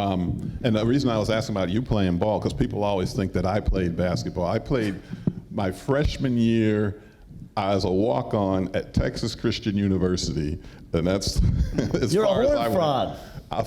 and the reason I was asking about you playing ball, because people always think that I played basketball. I played my freshman year as a walk-on at Texas Christian University, and that's as You're far a as I horn went. frog.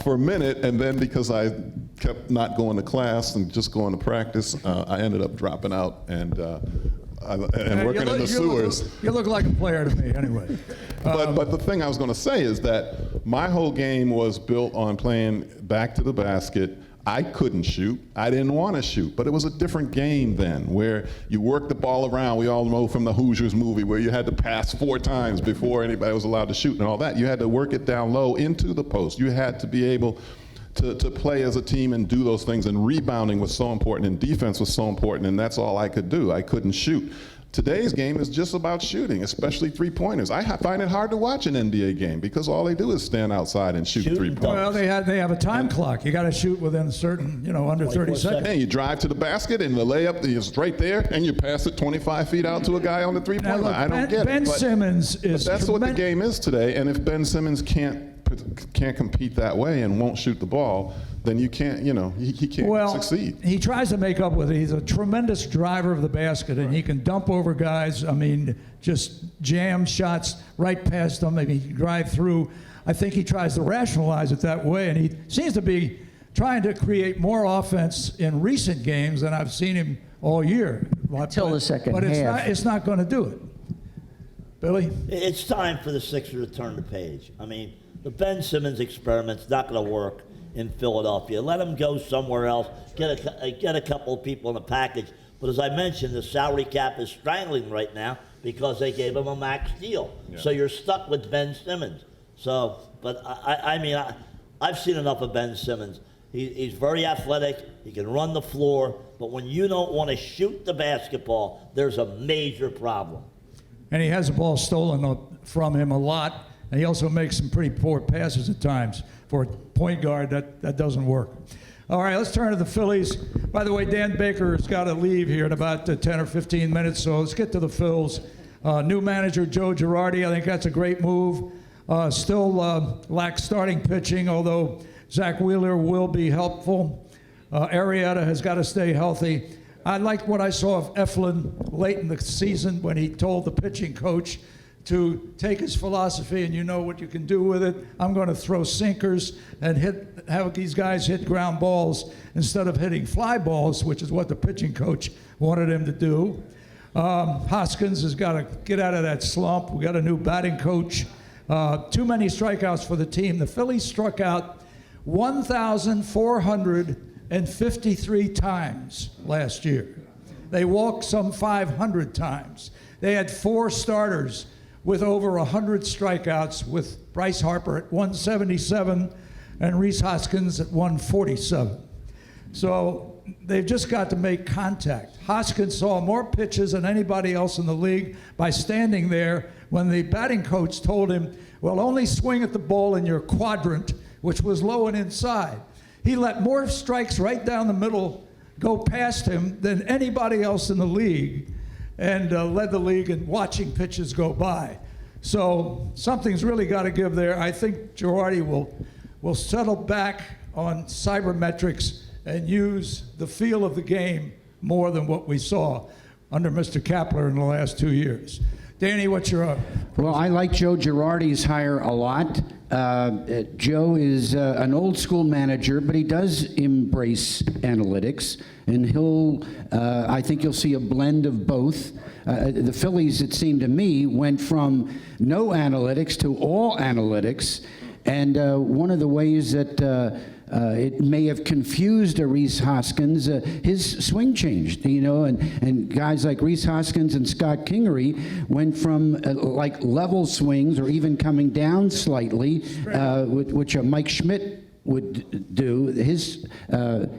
For a minute, and then because I kept not going to class and just going to practice, I ended up dropping out and working in the sewers. You look like a player to me, anyway. But the thing I was going to say is that my whole game was built on playing back to the basket. I couldn't shoot. I didn't want to shoot. But it was a different game then, where you worked the ball around. We all know from the Hoosiers movie where you had to pass 4 times before anybody was allowed to shoot and all that. You had to work it down low into the post. You had to be able to play as a team and do those things. And rebounding was so important, and defense was so important, and that's all I could do. I couldn't shoot. Today's game is just about shooting, especially three-pointers. I find it hard to watch an NBA game because all they do is stand outside and shoot Shoot and three-pointers. Well, they have a time clock. You got to shoot within a certain, under 30 seconds. And you drive to the basket and the layup is right there, and you pass it 25 feet out to a guy on the three-point line. I don't get it. Ben Simmons is. But that's what the game is today. And if Ben Simmons can't compete that way and won't shoot the ball, then you can't, he can't succeed. He tries to make up with it. He's a tremendous driver of the basket, and he can dump over guys. I mean, just jam shots right past them. Maybe drive through. I think he tries to rationalize it that way, and he seems to be trying to create more offense in recent games than I've seen him all year. Until the second but half. it's not going to do it. Billy? It's time for the Sixers to turn the page. I mean, the Ben Simmons experiment's not going to work in Philadelphia. Let him go somewhere else, get a couple of people in the package. But as I mentioned, the salary cap is strangling right now because they gave him a max deal. Yeah. So you're stuck with Ben Simmons. So, but I've seen enough of Ben Simmons. He's very athletic. He can run the floor. But when you don't want to shoot the basketball, there's a major problem. And he has the ball stolen from him a lot. And he also makes some pretty poor passes at times. For a point guard, that doesn't work. All right, let's turn to the Phillies. By the way, Dan Baker's got to leave here in about 10 or 15 minutes, so let's get to the Phils. New manager Joe Girardi, I think that's a great move. Still lacks starting pitching, although Zach Wheeler will be helpful. Arrieta has got to stay healthy. I liked what I saw of Eflin late in the season when he told the pitching coach to take his philosophy, and you know what you can do with it. I'm going to throw sinkers and have these guys hit ground balls instead of hitting fly balls, which is what the pitching coach wanted him to do. Hoskins has got to get out of that slump. We got a new batting coach. Too many strikeouts for the team. The Phillies struck out 1,453 times last year. They walked some 500 times. They had 4 starters with over 100 strikeouts, with Bryce Harper at 177 and Rhys Hoskins at 147. So they've just got to make contact. Hoskins saw more pitches than anybody else in the league by standing there when the batting coach told him, well, only swing at the ball in your quadrant, which was low and inside. He let more strikes right down the middle go past him than anybody else in the league, and led the league in watching pitches go by. So something's really got to give there. I think Girardi will settle back on cybermetrics and use the feel of the game more than what we saw under Mr. Kapler in the last 2 years. Danny, what's your Well, I like Joe Girardi's hire a lot. Joe is an old school manager, but he does embrace analytics, and I think you'll see a blend of both. The Phillies, it seemed to me, went from no analytics to all analytics, and one of the ways that it may have confused Rhys Hoskins. His swing changed, and guys like Rhys Hoskins and Scott Kingery went from like level swings or even coming down slightly, which Mike Schmidt would do, his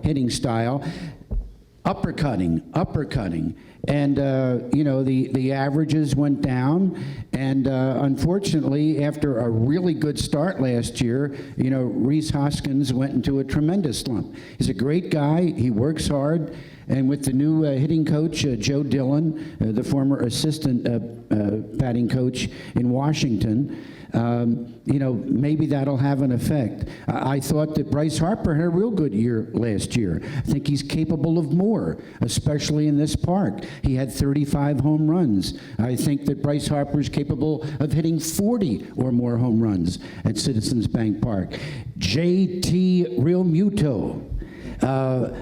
hitting style, uppercutting. And, the averages went down. And unfortunately, after a really good start last year, Rhys Hoskins went into a tremendous slump. He's a great guy. He works hard. And with the new hitting coach, Joe Dillon, the former assistant batting coach in Washington, maybe that'll have an effect. I thought that Bryce Harper had a real good year last year. I think he's capable of more, especially in this park. He had 35 home runs. I think that Bryce Harper is capable of hitting 40 or more home runs at Citizens Bank Park. JT Realmuto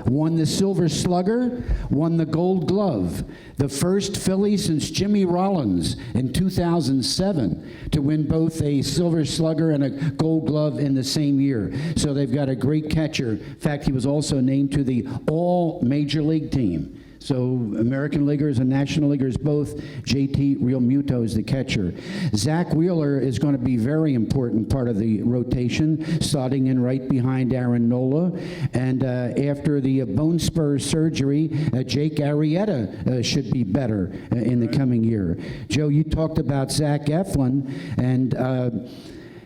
won the Silver Slugger, won the Gold Glove. The first Philly since Jimmy Rollins in 2007 to win both a Silver Slugger and a Gold Glove in the same year. So they've got a great catcher. In fact, he was also named to the All Major League team. So American leaguers and National leaguers both. JT Realmuto is the catcher. Zach Wheeler is going to be very important part of the rotation, starting in right behind Aaron Nola. And after the bone spur surgery, Jake Arrieta should be better in the coming year. Joe, you talked about Zach Eflin, and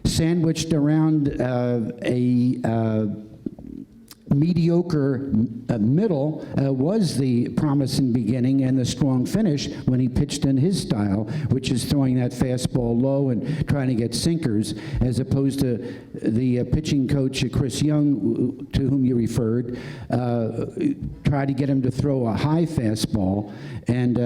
sandwiched around a mediocre middle was the promising beginning and the strong finish when he pitched in his style, which is throwing that fastball low and trying to get sinkers, as opposed to the pitching coach, Chris Young, to whom you referred, tried to get him to throw a high fastball, and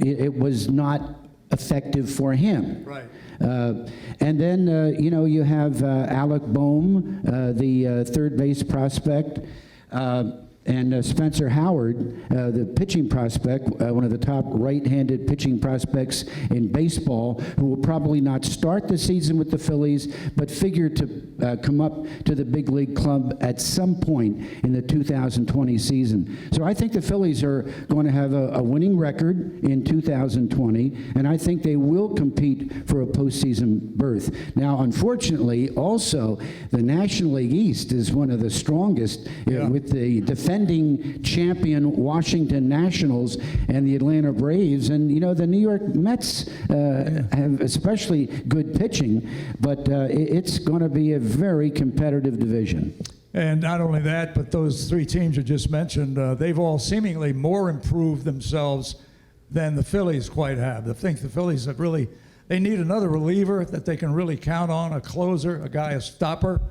it was not effective for him. Right. And then, you have Alec Boehm, the third base prospect, and Spencer Howard, the pitching prospect, one of the top right-handed pitching prospects in baseball, who will probably not start the season with the Phillies, but figure to come up to the big league club at some point in the 2020 season. So I think the Phillies are going to have a winning record in 2020, and I think they will compete for a postseason berth. Now, unfortunately, also, the National League East is one of the strongest with the defending champion Washington Nationals and the Atlanta Braves, and the New York Mets have especially good pitching, but it's going to be a very competitive division. And not only that, but those three teams you just mentioned, they've all seemingly more improved themselves than the Phillies quite have. I think the Phillies have really, they need another reliever that they can really count on, a closer, a guy, a stopper.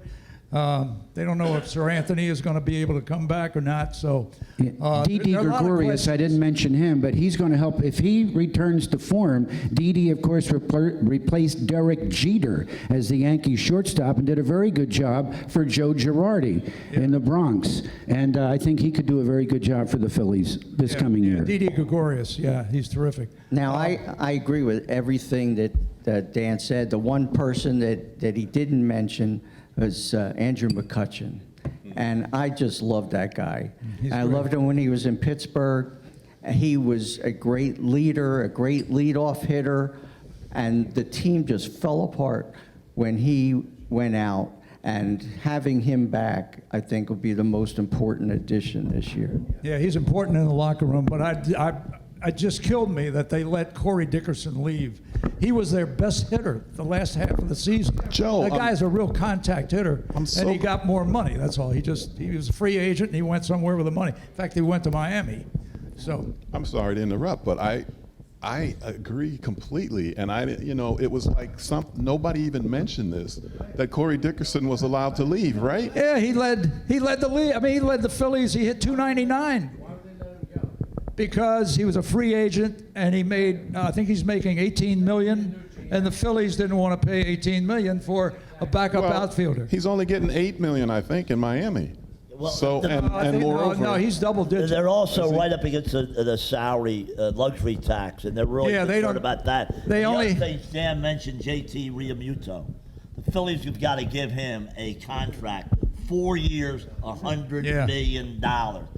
They don't know if Sir Anthony is going to be able to come back or not. So, Didi Gregorius, I didn't mention him, but he's going to help. If he returns to form, Didi, of course, replaced Derek Jeter as the Yankees shortstop and did a very good job for Joe Girardi in the Bronx. And I think he could do a very good job for the Phillies this coming year. Didi Gregorius, he's terrific. Now, I agree with everything that Dan said. The one person that he didn't mention was Andrew Mccutchen. And I just loved that guy. I loved him when he was in Pittsburgh. He was a great leader, a great leadoff hitter, and the team just fell apart when he went out. And having him back, I think, will be the most important addition this year. Yeah, he's important in the locker room, but it just killed me that they let Corey Dickerson leave. He was their best hitter the last half of the season. Joe, that guy's a real contact hitter, and he got more money. That's all. He was a free agent, and he went somewhere with the money. In fact, he went to Miami. So I'm sorry to interrupt, but I agree completely. And it was like nobody even mentioned this, that Corey Dickerson was allowed to leave, right? Yeah, he led the league. I mean, he led the Phillies. He hit .299. Because he was a free agent, and he made, I think he's making $18 million, and the Phillies didn't want to pay $18 million for a backup outfielder. He's only getting $8 million, I think, in Miami. Well, and moreover, no, he's double digits. They're also right up against the salary luxury tax, and they're really concerned about that. The other thing Dan mentioned, JT Realmuto. The Phillies have got to give him a contract. 4 years, $100 million.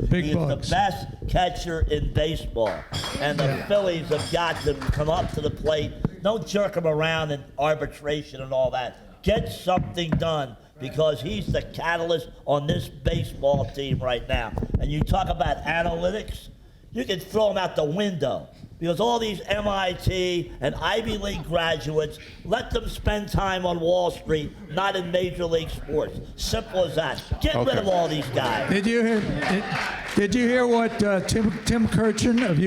Big he is bucks. the best catcher in baseball. And the Phillies have got to come up to the plate. Don't jerk him around in arbitration and all that. Get something done, because he's the catalyst on this baseball team right now. And you talk about analytics, you can throw them out the window. Because all these MIT and Ivy League graduates, let them spend time on Wall Street, not in Major League Sports. Simple as that. Get rid of all these guys. Did you hear what Tim Mccutchen of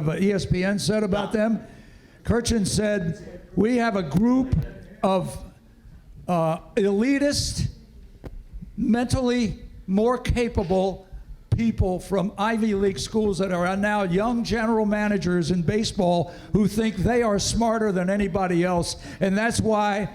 ESPN said about them? Mccutchen said, "We have a group of elitist, mentally more capable people from Ivy League schools that are now young general managers in baseball who think they are smarter than anybody else, and that's why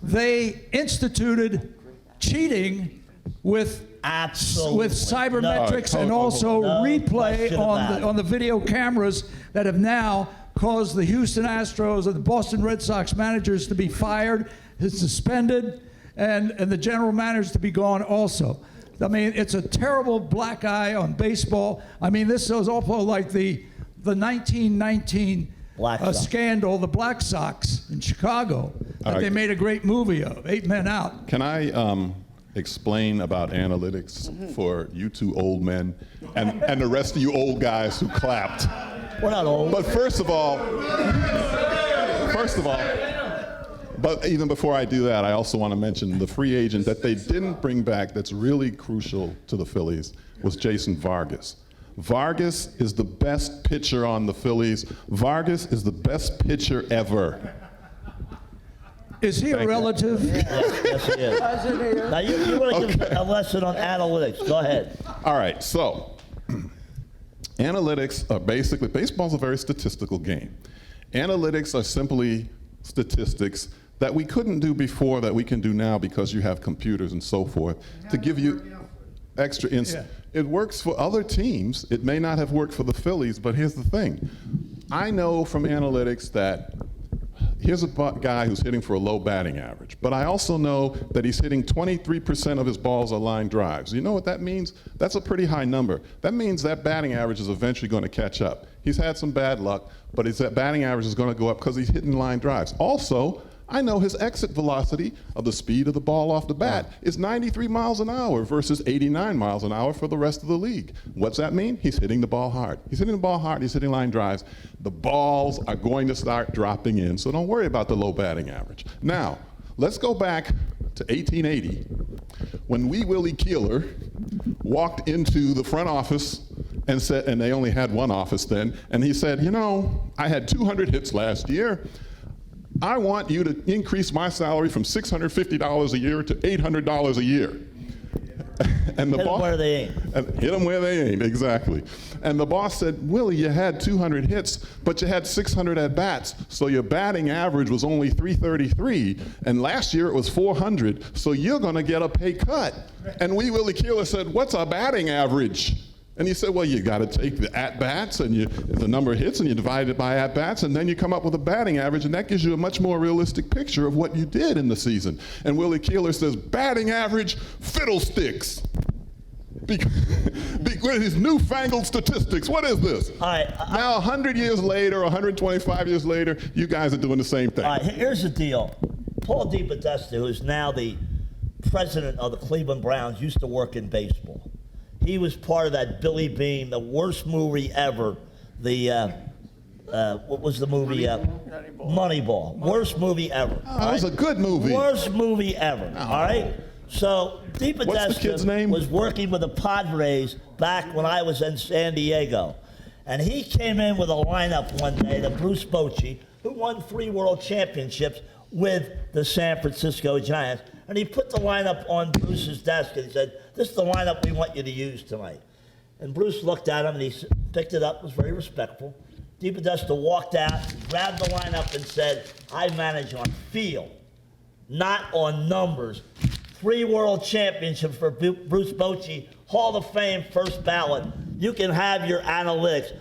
they instituted cheating with cybermetrics and also replay on the video cameras that have now caused the Houston Astros and the Boston Red Sox managers to be fired, suspended, and the general managers to be gone also." I mean, it's a terrible black eye on baseball. I mean, this is also like the 1919 Black Sox. scandal, the Black Sox in Chicago, that All right. they made a great movie of, 8 Men Out. Can I explain about analytics for you two old men and the rest of you old guys who clapped? We're not old. But first of all, but even before I do that, I also want to mention the free agent that they didn't bring back that's really crucial to the Phillies was Jason Vargas. Vargas is the best pitcher on the Phillies. Vargas is the best pitcher ever. Is he a Thank you. relative? Yes, he is. Now, you want to give a lesson on analytics. Go ahead. All right, so analytics are basically, baseball's a very statistical game. Analytics are simply statistics that we couldn't do before that we can do now because you have computers and so forth to give you extra insight. It works for other teams. It may not have worked for the Phillies, but here's the thing. I know from analytics that here's a guy who's hitting for a low batting average, but I also know that he's hitting 23% of his balls are line drives. You know what that means? That's a pretty high number. That means that batting average is eventually going to catch up. He's had some bad luck, but his batting average is going to go up because he's hitting line drives. Also, I know his exit velocity of the speed of the ball off the bat is 93 miles an hour versus 89 miles an hour for the rest of the league. What's that mean? He's hitting the ball hard. He's hitting the ball hard. He's hitting line drives. The balls are going to start dropping in, so don't worry about the low batting average. Now, let's go back to 1880 when Wee Willie Keeler walked into the front office and said, and they only had one office then, and he said, you know, I had 200 hits last year. I want you to increase my salary from $650 a year to $800 a year. And the Hit them where they ain't. Hit them where they ain't, exactly. And the boss said, Willie, you had 200 hits, but you had 600 at-bats, so your batting average was only 333, and last year it was 400, so you're going to get a pay cut. And Wee Willie Keeler said, what's a batting average? And he said, well, you got to take the at-bats and the number of hits and you divide it by at-bats and then you come up with a batting average and that gives you a much more realistic picture of what you did in the season. And Willie Keeler says, batting average, fiddlesticks. With his newfangled statistics, what is this? All right. Now 100 years later, 125 years later, you guys are doing the same thing. All right, here's the deal. Paul DePodesta, who is now the president of the Cleveland Browns, used to work in baseball. He was part of that Billy Bean, the worst movie ever. What was the movie? Moneyball. Worst movie ever. Oh, that was a good movie. Worst movie ever. Oh. All right? So What's the kid's DePodesta name? was working with the Padres back when I was in San Diego. And he came in with a lineup one day, the Bruce Bochy, who won 3 world championships with the San Francisco Giants. And he put the lineup on Bruce's desk and he said, this is the lineup we want you to use tonight. And Bruce looked at him and he picked it up, was very respectful. DePodesta walked out, grabbed the lineup and said, I manage on feel, not on numbers. 3 world championships for Bruce Bochy, Hall of Fame, first ballot. You can have your analytics.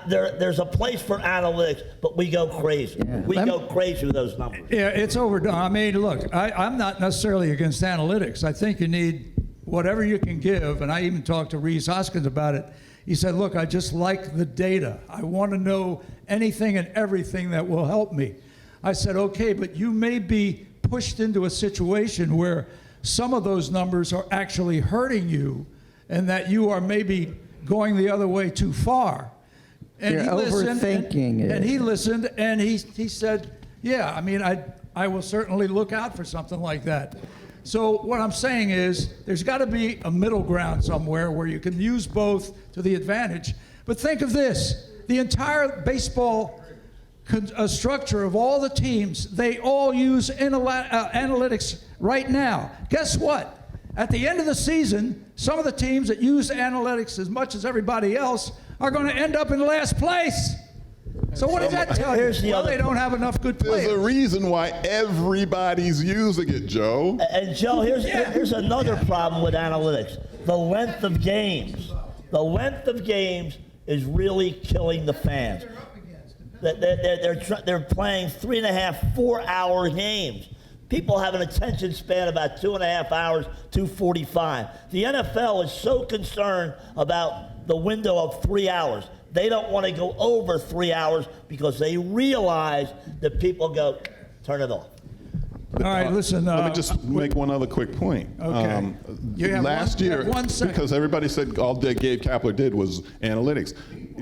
There's a place for analytics, but we go crazy. We go crazy with those numbers. Yeah, it's overdone. I mean, look, I'm not necessarily against analytics. I think you need whatever you can give, and I even talked to Reese Hoskins about it. He said, look, I just like the data. I want to know anything and everything that will help me. I said, okay, but you may be pushed into a situation where some of those numbers are actually hurting you and that you are maybe going the other way too far. And You're overthinking it. And he listened, and he said, yeah, I mean, I will certainly look out for something like that. So what I'm saying is there's got to be a middle ground somewhere where you can use both to the advantage. But think of this. The entire baseball structure of all the teams, they all use analytics right now. Guess what? At the end of the season, some of the teams that use analytics as much as everybody else are going to end up in last place. So what does that tell you? Well, they don't have enough good players. There's a reason why everybody's using it, Joe. And Joe, here's another problem with analytics. The length of games. The length of games is really killing the fans. They're playing 3.5, 4-hour games. People have an attention span about 2.5 hours, 2:45. The NFL is so concerned about the window of 3 hours. They don't want to go over 3 hours because they realize that people go, turn it off. All right, listen. Let me just make one other quick point. Okay. You have Last year, 1 second. because everybody said all Gabe Kapler did was analytics.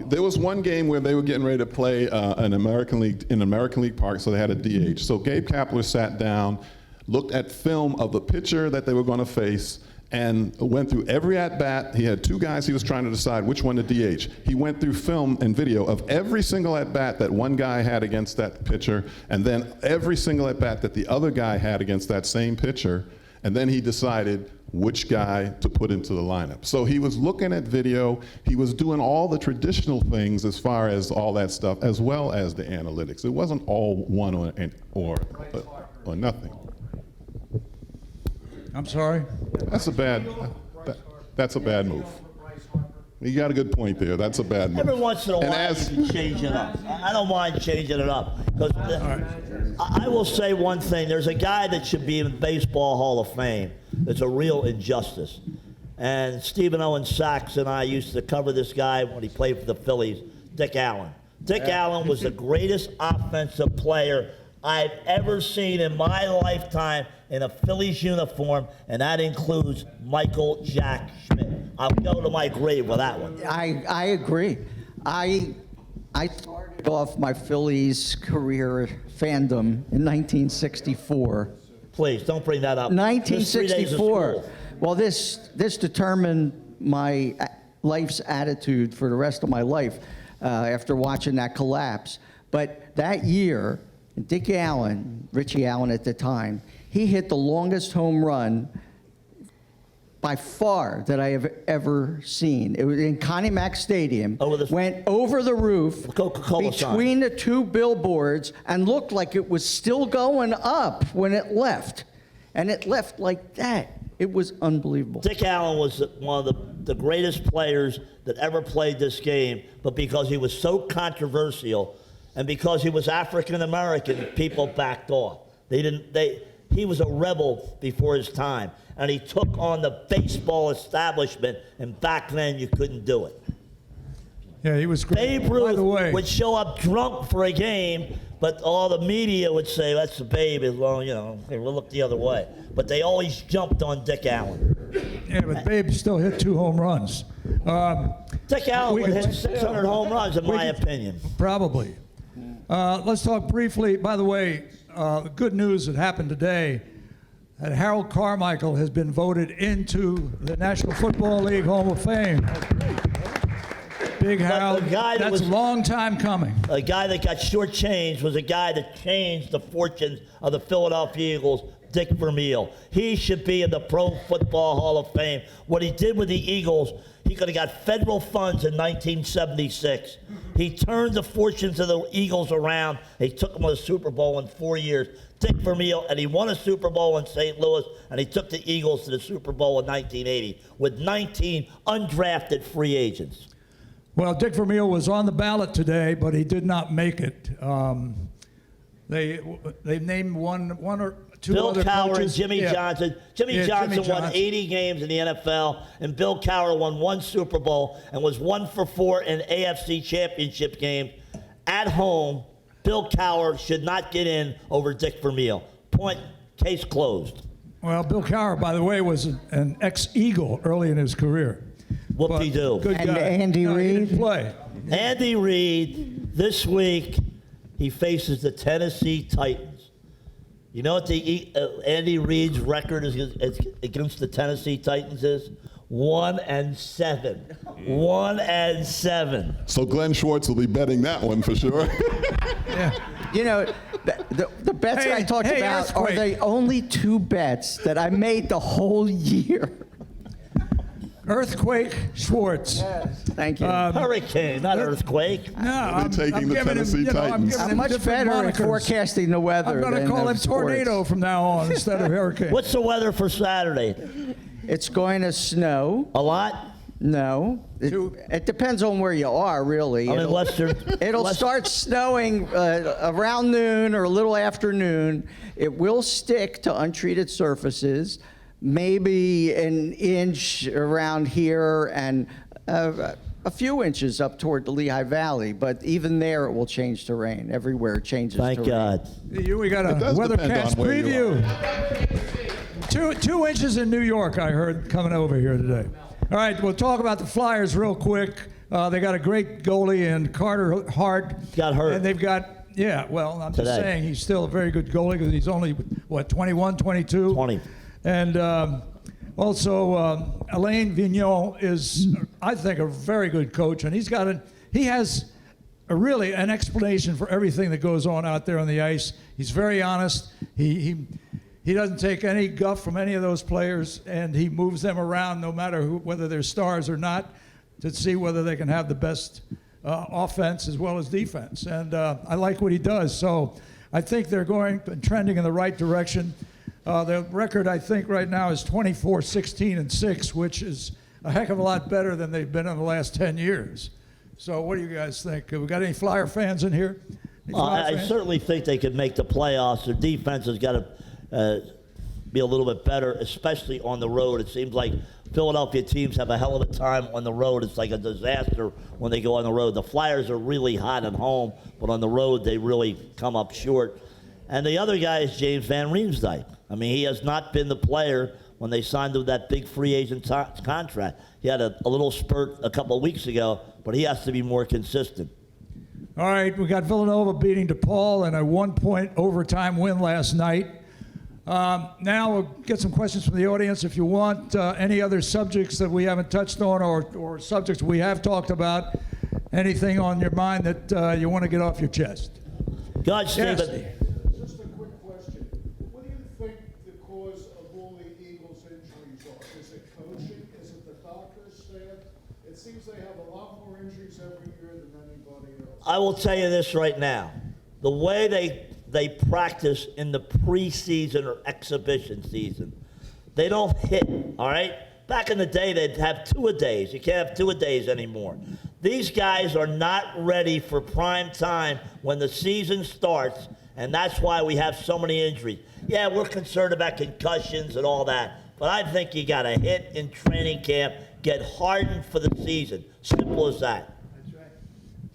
There was one game where they were getting ready to play an American League Park, so they had a DH. So Gabe Kapler sat down, looked at film of the pitcher that they were going to face, and went through every at-bat. He had 2 guys he was trying to decide which one to DH. He went through film and video of every single at-bat that one guy had against that pitcher, and then every single at-bat that the other guy had against that same pitcher, and then he decided which guy to put into the lineup. So he was looking at video, he was doing all the traditional things as far as all that stuff, as well as the analytics. It wasn't all one or nothing. I'm sorry. That's a bad move. You got a good point there. That's a bad move. Every once in a And while, as- you can change it up. I don't mind changing it up. Because I will say one thing. There's a guy that should be in the Baseball Hall of Fame that's a real injustice. And Stephen Owen Sachs and I used to cover this guy when he played for the Phillies, Dick Allen. Dick Allen was the greatest offensive player I've ever seen in my lifetime in a Phillies uniform, and that includes Michael Jack Schmidt. I'll go to my grave with that one. I agree. I started off my Phillies career fandom in 1964. Please, don't bring that up. Just 3 days of 1964. school. Well, this determined my life's attitude for the rest of my life after watching that collapse. But that year, Dick Allen, Richie Allen at the time, he hit the longest home run by far that I have ever seen. It was in Connie Mack Stadium. Went over the roof Coca-Cola sign. between the 2 billboards and looked like it was still going up when it left. And it left like that. It was unbelievable. Dick Allen was one of the greatest players that ever played this game, but because he was so controversial and because he was African American, people backed off. He was a rebel before his time, and he took on the baseball establishment, and back then you couldn't do it. Yeah, he was great. Babe By the Ruth way, would show up drunk for a game, but all the media would say, that's the Babe, well, we'll look the other way. But they always jumped on Dick Allen. yeah, but Babe still hit 2 home runs. Dick Allen We would could- hit 600 home runs, in my opinion. Probably. Let's talk briefly. By the way, good news that happened today. That Harold Carmichael has been voted into the National Football League Hall of Fame. Big Harold. the guy that That's was- a long time coming. A guy that got shortchanged was a guy that changed the fortunes of the Philadelphia Eagles, Dick Vermeil. He should be in the Pro Football Hall of Fame. What he did with the Eagles, he could have got federal funds in 1976. He turned the fortunes of the Eagles around. He took them to the Super Bowl in 4 years. Dick Vermeil, and he won a Super Bowl in St. Louis, and he took the Eagles to the Super Bowl in 1980 with 19 undrafted free agents. Well, Dick Vermeil was on the ballot today, but he did not make it. They named one or two Bill other Cowher and coaches. Jimmy Yeah. Johnson. Jimmy Yeah, Johnson Jimmy won Johnson. 80 games in the NFL, and Bill Cowher won 1 Super Bowl and was 1 for 4 in AFC Championship games. At home, Bill Cowher should not get in over Dick Vermeil. Point, case closed. Well, Bill Cowher, by the way, was an ex-Eagle early in his career. Whoop-de-doo. Good And guy. Andy No, he Reid? didn't play. Andy Reid, this week, he faces the Tennessee Titans. You know what Andy Reid's record is against the Tennessee Titans is? 1-7. 1-7. So Glenn Schwartz will be betting that one for sure. You know, the bets that I talked Hey, about are Earthquake. the only 2 bets that I made the whole year. Earthquake Schwartz. Thank you. Hurricane, not earthquake. No, I'm taking the giving him, Tennessee I'm Titans. giving I'm him much different better at monikers. forecasting the weather. I'm going to than call him sports. Tornado from now on instead of Hurricane. What's the weather for Saturday? It's going to snow. A lot? No, it depends on where you are, really. I'm in Western. It'll start snowing around noon or a little after noon. It will stick to untreated surfaces, maybe an inch around here and a few inches up toward the Lehigh Valley. But even there, it will change to rain. Everywhere it changes to rain. Thank God. We got a does weathercast depend on where you preview. 2 inches in New York, I heard, coming over here today. All right, we'll talk about the Flyers real quick. They got a great goalie in Carter Hart. Got hurt. And they've got, I'm just Today. saying he's still a very good goalie because he's only, 21, 22? 20. And also, Alain Vigneault is, I think, a very good coach, and he has really an explanation for everything that goes on out there on the ice. He's very honest. He doesn't take any guff from any of those players, and he moves them around no matter whether they're stars or not to see whether they can have the best offense as well as defense. And I like what he does. So I think they're trending in the right direction. Their record, I think, right now is 24-16-6, which is a heck of a lot better than they've been in the last 10 years. So what do you guys think? Have we got any Flyer fans in here? I certainly think they could make the playoffs. Their defense has got to be a little bit better, especially on the road. It seems like Philadelphia teams have a hell of a time on the road. It's like a disaster when they go on the road. The Flyers are really hot at home, but on the road they really come up short. And the other guy is James Van Riemsdyk. I mean, he has not been the player when they signed him that big free agent contract. He had a little spurt a couple of weeks ago, but he has to be more consistent. All right, we got Villanova beating DePaul in a 1-point overtime win last night. Now we'll get some questions from the audience. If you want any other subjects that we haven't touched on or subjects we have talked about, anything on your mind that you want to get off your chest. God, Yes. Stephen. Just a quick question. What do you think the cause of all the Eagles' injuries are? Is it coaching? Is it the doctor's staff? It seems they have a lot more injuries every year than anybody else. I will tell you this right now. The way they practice in the preseason or exhibition season, they don't hit, all right? Back in the day, they'd have two-a-days. You can't have two-a-days anymore. These guys are not ready for prime time when the season starts, and that's why we have so many injuries. Yeah, we're concerned about concussions and all that, but I think you got to hit in training camp, get hardened for the season. Simple as that.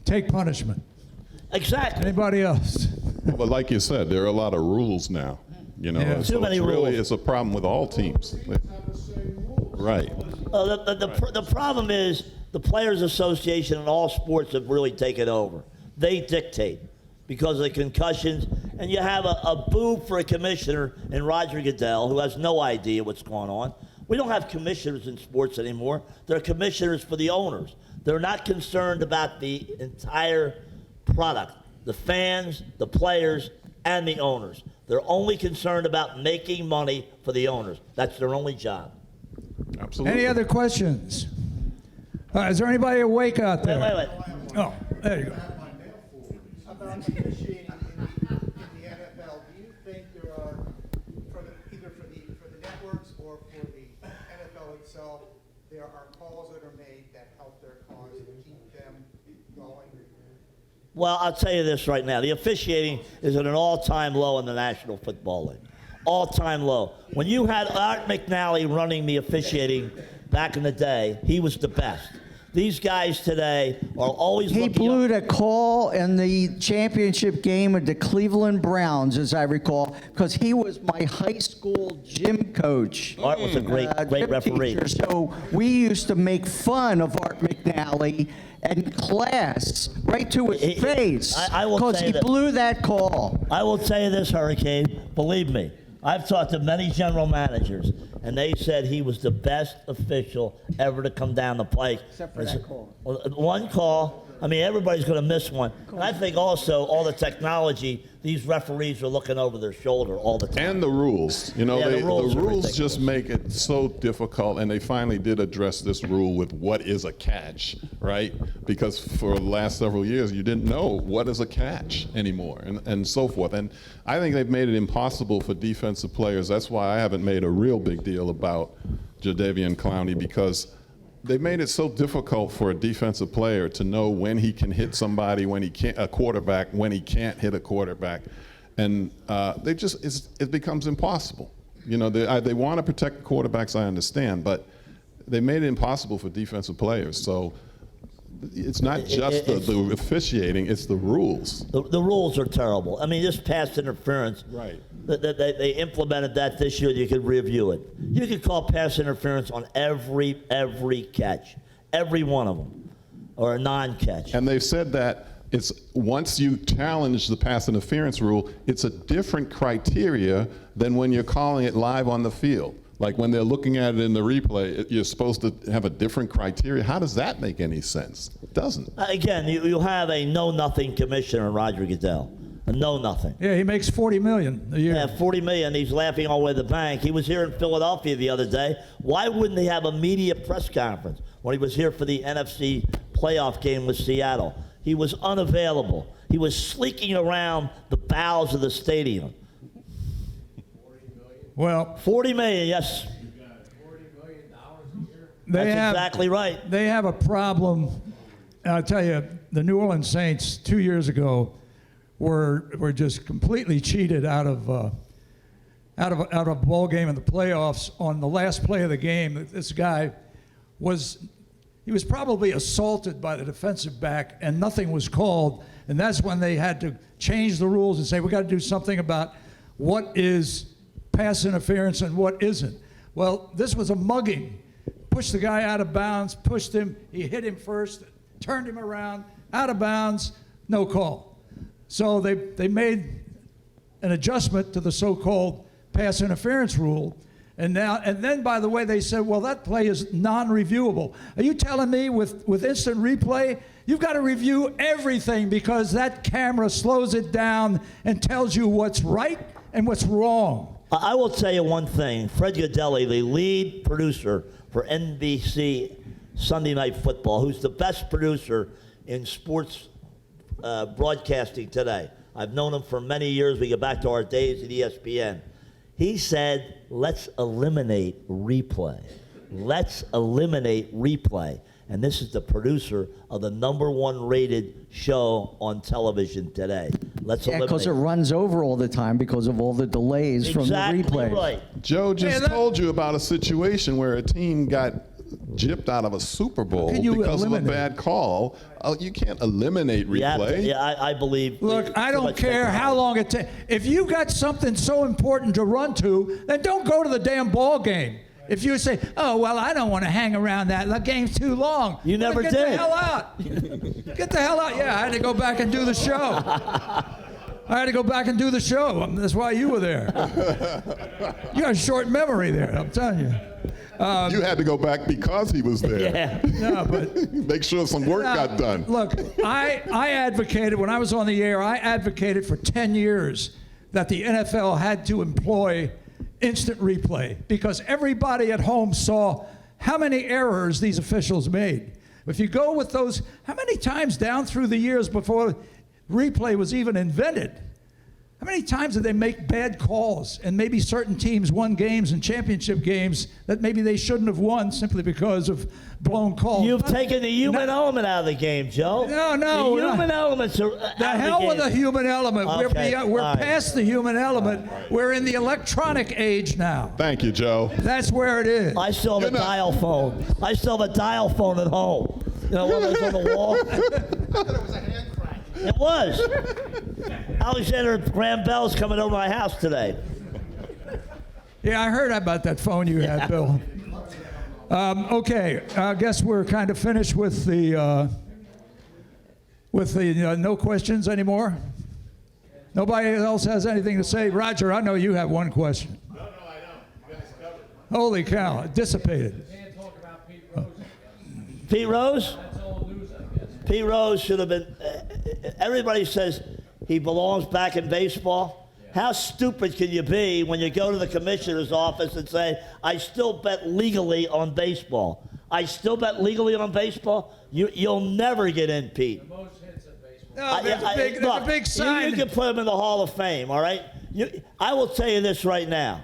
Take punishment. Exactly. Anybody else? But like you said, there are a lot of rules now. Yeah. So Too many it's really, rules. it's a problem with all teams. Right. The problem is the Players Association and all sports have really taken over. They dictate because of the concussions, and you have a boob for a commissioner in Roger Goodell who has no idea what's going on. We don't have commissioners in sports anymore. They're commissioners for the owners. They're not concerned about the entire product, the fans, the players, and the owners. They're only concerned about making money for the owners. That's their only job. Absolutely. Any other questions? Is there anybody awake out there? Wait. Oh, there you go. About officiating in the NFL, do you think there are, either for the networks or for the NFL itself, there are calls that are made that help their cause and keep them going? Well, I'll tell you this right now. The officiating is at an all-time low in the National Football League. All-time low. When you had Art McNally running the officiating back in the day, he was the best. These guys today are always He looking blew up. the call in the championship game with the Cleveland Browns, as I recall, because he was my high school gym coach. Art was a great gym referee. teacher. So we used to make fun of Art McNally in class, right to his face, I will because say he that- blew that call. I will tell you this, Hurricane, believe me, I've talked to many general managers, and they said he was the best official ever to come down the pike. Except for that call. Well, one call. I mean, everybody's going to miss one. And I think also all the technology, these referees are looking over their shoulder all the time. And the rules. Yeah, the rules the are rules ridiculous. just make it so difficult, and they finally did address this rule with what is a catch, right? Because for the last several years, you didn't know what is a catch anymore, and so forth. And I think they've made it impossible for defensive players. That's why I haven't made a real big deal about Jadeveon Clowney, because they made it so difficult for a defensive player to know when he can hit somebody, when he can't, a quarterback, when he can't hit a quarterback. And it becomes impossible. You know, they want to protect quarterbacks, I understand, but they made it impossible for defensive players. So it's not just the officiating, it's the rules. The rules are terrible. I mean, this pass interference. Right. They implemented that this year. You could review it. You could call pass interference on every catch, every one of them, or a non-catch. And they've said that it's once you challenge the pass interference rule, it's a different criteria than when you're calling it live on the field. Like when they're looking at it in the replay, you're supposed to have a different criteria. How does that make any sense? It doesn't. Again, you have a know-nothing commissioner, Roger Goodell. A know-nothing. Yeah, he makes $40 million a year. Yeah, $40 million. He's laughing all the way to the bank. He was here in Philadelphia the other day. Why wouldn't he have a media press conference when he was here for the NFC playoff game with Seattle? He was unavailable. He was sleeking around the bowels of the stadium. Well, $40 million, yes. That's exactly right. They have a problem. I'll tell you, the New Orleans Saints 2 years ago were just completely cheated out of a ball game in the playoffs. On the last play of the game, this guy was probably assaulted by the defensive back, and nothing was called. And that's when they had to change the rules and say, we got to do something about what is pass interference and what isn't. Well, this was a mugging. Pushed the guy out of bounds, pushed him, he hit him first, turned him around, out of bounds, no call. So they made an adjustment to the so-called pass interference rule. And then, by the way, they said, well, that play is non-reviewable. Are you telling me with instant replay, you've got to review everything because that camera slows it down and tells you what's right and what's wrong? I will tell you one thing. Fred Godelli, the lead producer for NBC Sunday Night Football, who's the best producer in sports broadcasting today. I've known him for many years. We go back to our days at ESPN. He said, let's eliminate replay. Let's eliminate replay. And this is the producer of the #1 rated show on television today. Let's eliminate. Because it runs over all the time because of all the delays from the replays. Exactly right. Joe just told you about a situation where a team got gypped out of a Super Bowl because of a bad call. You can't eliminate replay. I believe. Look, I don't care how long it takes. If you got something so important to run to, then don't go to the damn ball game. If you say, oh, well, I don't want to hang around that. The game's too long. You never did. Get the hell out. Get the hell out. Yeah, I had to go back and do the show. I had to go back and do the show. That's why you were there. You got a short memory there, I'm telling you. You had to go back because he was there. Yeah. No, but make sure some work got done. Look, I advocated, when I was on the air, I advocated for 10 years that the NFL had to employ instant replay because everybody at home saw how many errors these officials made. If you go with those, how many times down through the years before replay was even invented, how many times did they make bad calls and maybe certain teams won games and championship games that maybe they shouldn't have won simply because of blown calls? You've taken the human element out of the game, Joe. No. The human elements are out The hell with the human element. Okay, We're all right. past the human element. We're in the electronic age now. Thank you, Joe. That's where it is. I still have a dial phone. I still have a dial phone at home. You know, one of those on the wall. I thought it was a hand crank. It was. Alexander Graham Bell's coming over my house today. Yeah, I heard about that phone you had, Bill. Okay, I guess we're kind of finished with the no questions anymore. Nobody else has anything to say. Roger, I know you have one question. No, I don't. You guys covered. Holy cow, it dissipated. Can't talk about Pete Rose. Pete Rose? That's all news, I guess. Pete Rose should have been. Everybody says he belongs back in baseball. How stupid can you be when you go to the commissioner's office and say, I still bet legally on baseball? I still bet legally on baseball? You'll never get in, Pete. The most hits at baseball. No, there's a big sign. You can put him in the Hall of Fame, all right? I will tell you this right now.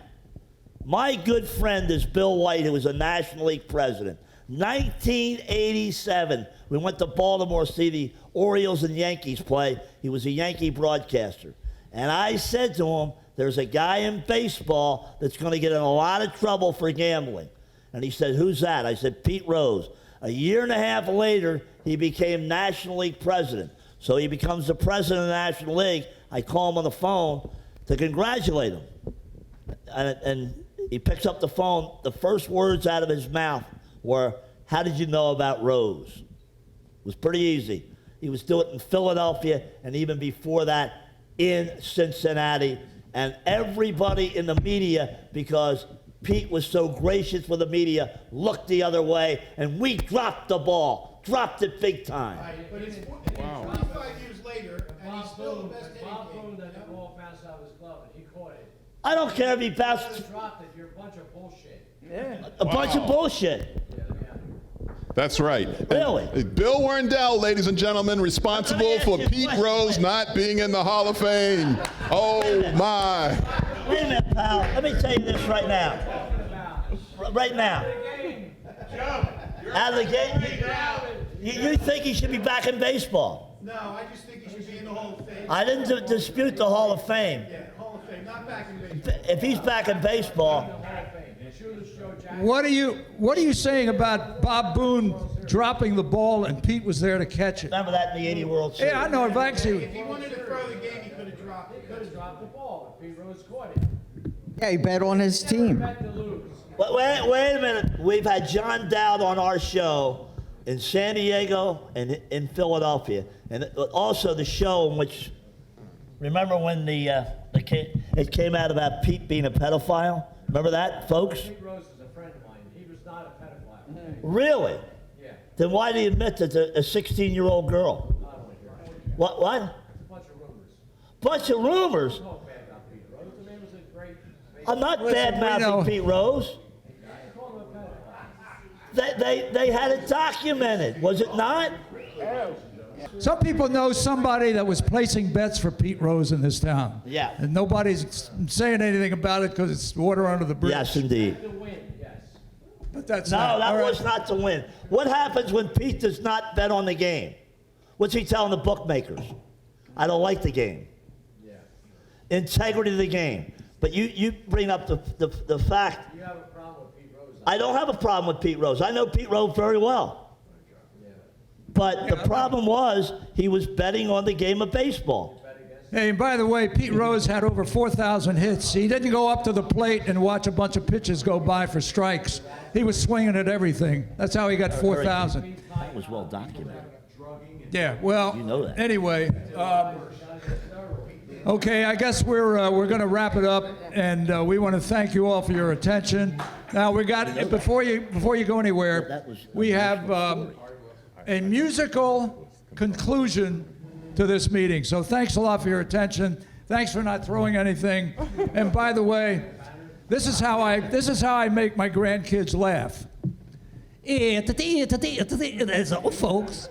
My good friend is Bill White, who was a National League president. 1987. We went to Baltimore to see the Orioles and Yankees play. He was a Yankee broadcaster. And I said to him, there's a guy in baseball that's going to get in a lot of trouble for gambling. And he said, who's that? I said, Pete Rose. A year and a half later, he became National League president. So he becomes the president of the National League. I call him on the phone to congratulate him. And he picks up the phone. The first words out of his mouth were, how did you know about Rose? It was pretty easy. He was doing it in Philadelphia, and even before that, in Cincinnati. And everybody in the media, because Pete was so gracious with the media, looked the other way, and we dropped the ball. Dropped it big time. But it's 25 years later, and he's still the best hitting Bob king. Boone that the ball bounced out of his glove and he caught it. I don't care if he You bounced dropped it, you're a bunch of bullshit. a bunch of bullshit. That's right. Really? And Bill Werndell, ladies and gentlemen, responsible for Let me ask you a Pete question. Rose not being in the Hall of Fame. Oh, my. Wait a minute, pal. Let me tell you this right now. Right now. Out of the game? You think he should be back in baseball? No, I just think he should be in the Hall of Fame. I didn't dispute the Hall of Fame. Yeah, Hall of Fame, not back in baseball. If he's back in baseball, What are you saying about Bob Boone dropping the ball and Pete was there to catch it? remember that in the 80 World Series? Yeah, I know. I've actually. If he wanted to throw the game, he could have dropped it. Could have dropped the ball if Pete Rose caught it. Yeah, he bet on his team. Bet to lose. Wait a minute. We've had John Dowd on our show in San Diego and in Philadelphia. And also the show in which, remember when it came out about Pete being a pedophile? Remember that, folks? Pete Rose is a friend of mine. He was not a pedophile. Really? Yeah. Then why do you admit that a 16-year-old girl? I don't hear it. What? It's a bunch of rumors. Bunch of rumors. Talk bad about Pete Rose. The man was a great. I'm not Listen, bad-mouthing we know- Pete Rose. Call him a pedophile. They had it documented, was it not? Some people know somebody that was placing bets for Pete Rose in this town. Yeah. And nobody's saying anything about it because it's water under the bridge. Yes, indeed. To win, yes. But that's No, not. that all right. was not to win. What happens when Pete does not bet on the game? What's he telling the bookmakers? I don't like the game. Yeah. Integrity of the game. But you bring up the fact. You have a problem with Pete Rose. I don't have a problem with Pete Rose. I know Pete Rose very well. But the problem was he was betting on the game of baseball. Hey, and by the way, Pete Rose had over 4,000 hits. He didn't go up to the plate and watch a bunch of pitches go by for strikes. He was swinging at everything. That's how he got 4,000. That was well documented. Yeah, well, You know that. anyway, okay, I guess we're going to wrap it up, and we want to thank you all for your attention. Now, we got, before you go anywhere, we have a musical conclusion to this meeting. So thanks a lot for your attention. Thanks for not throwing anything. And by the way, this is how I make my grandkids laugh. That's all, folks.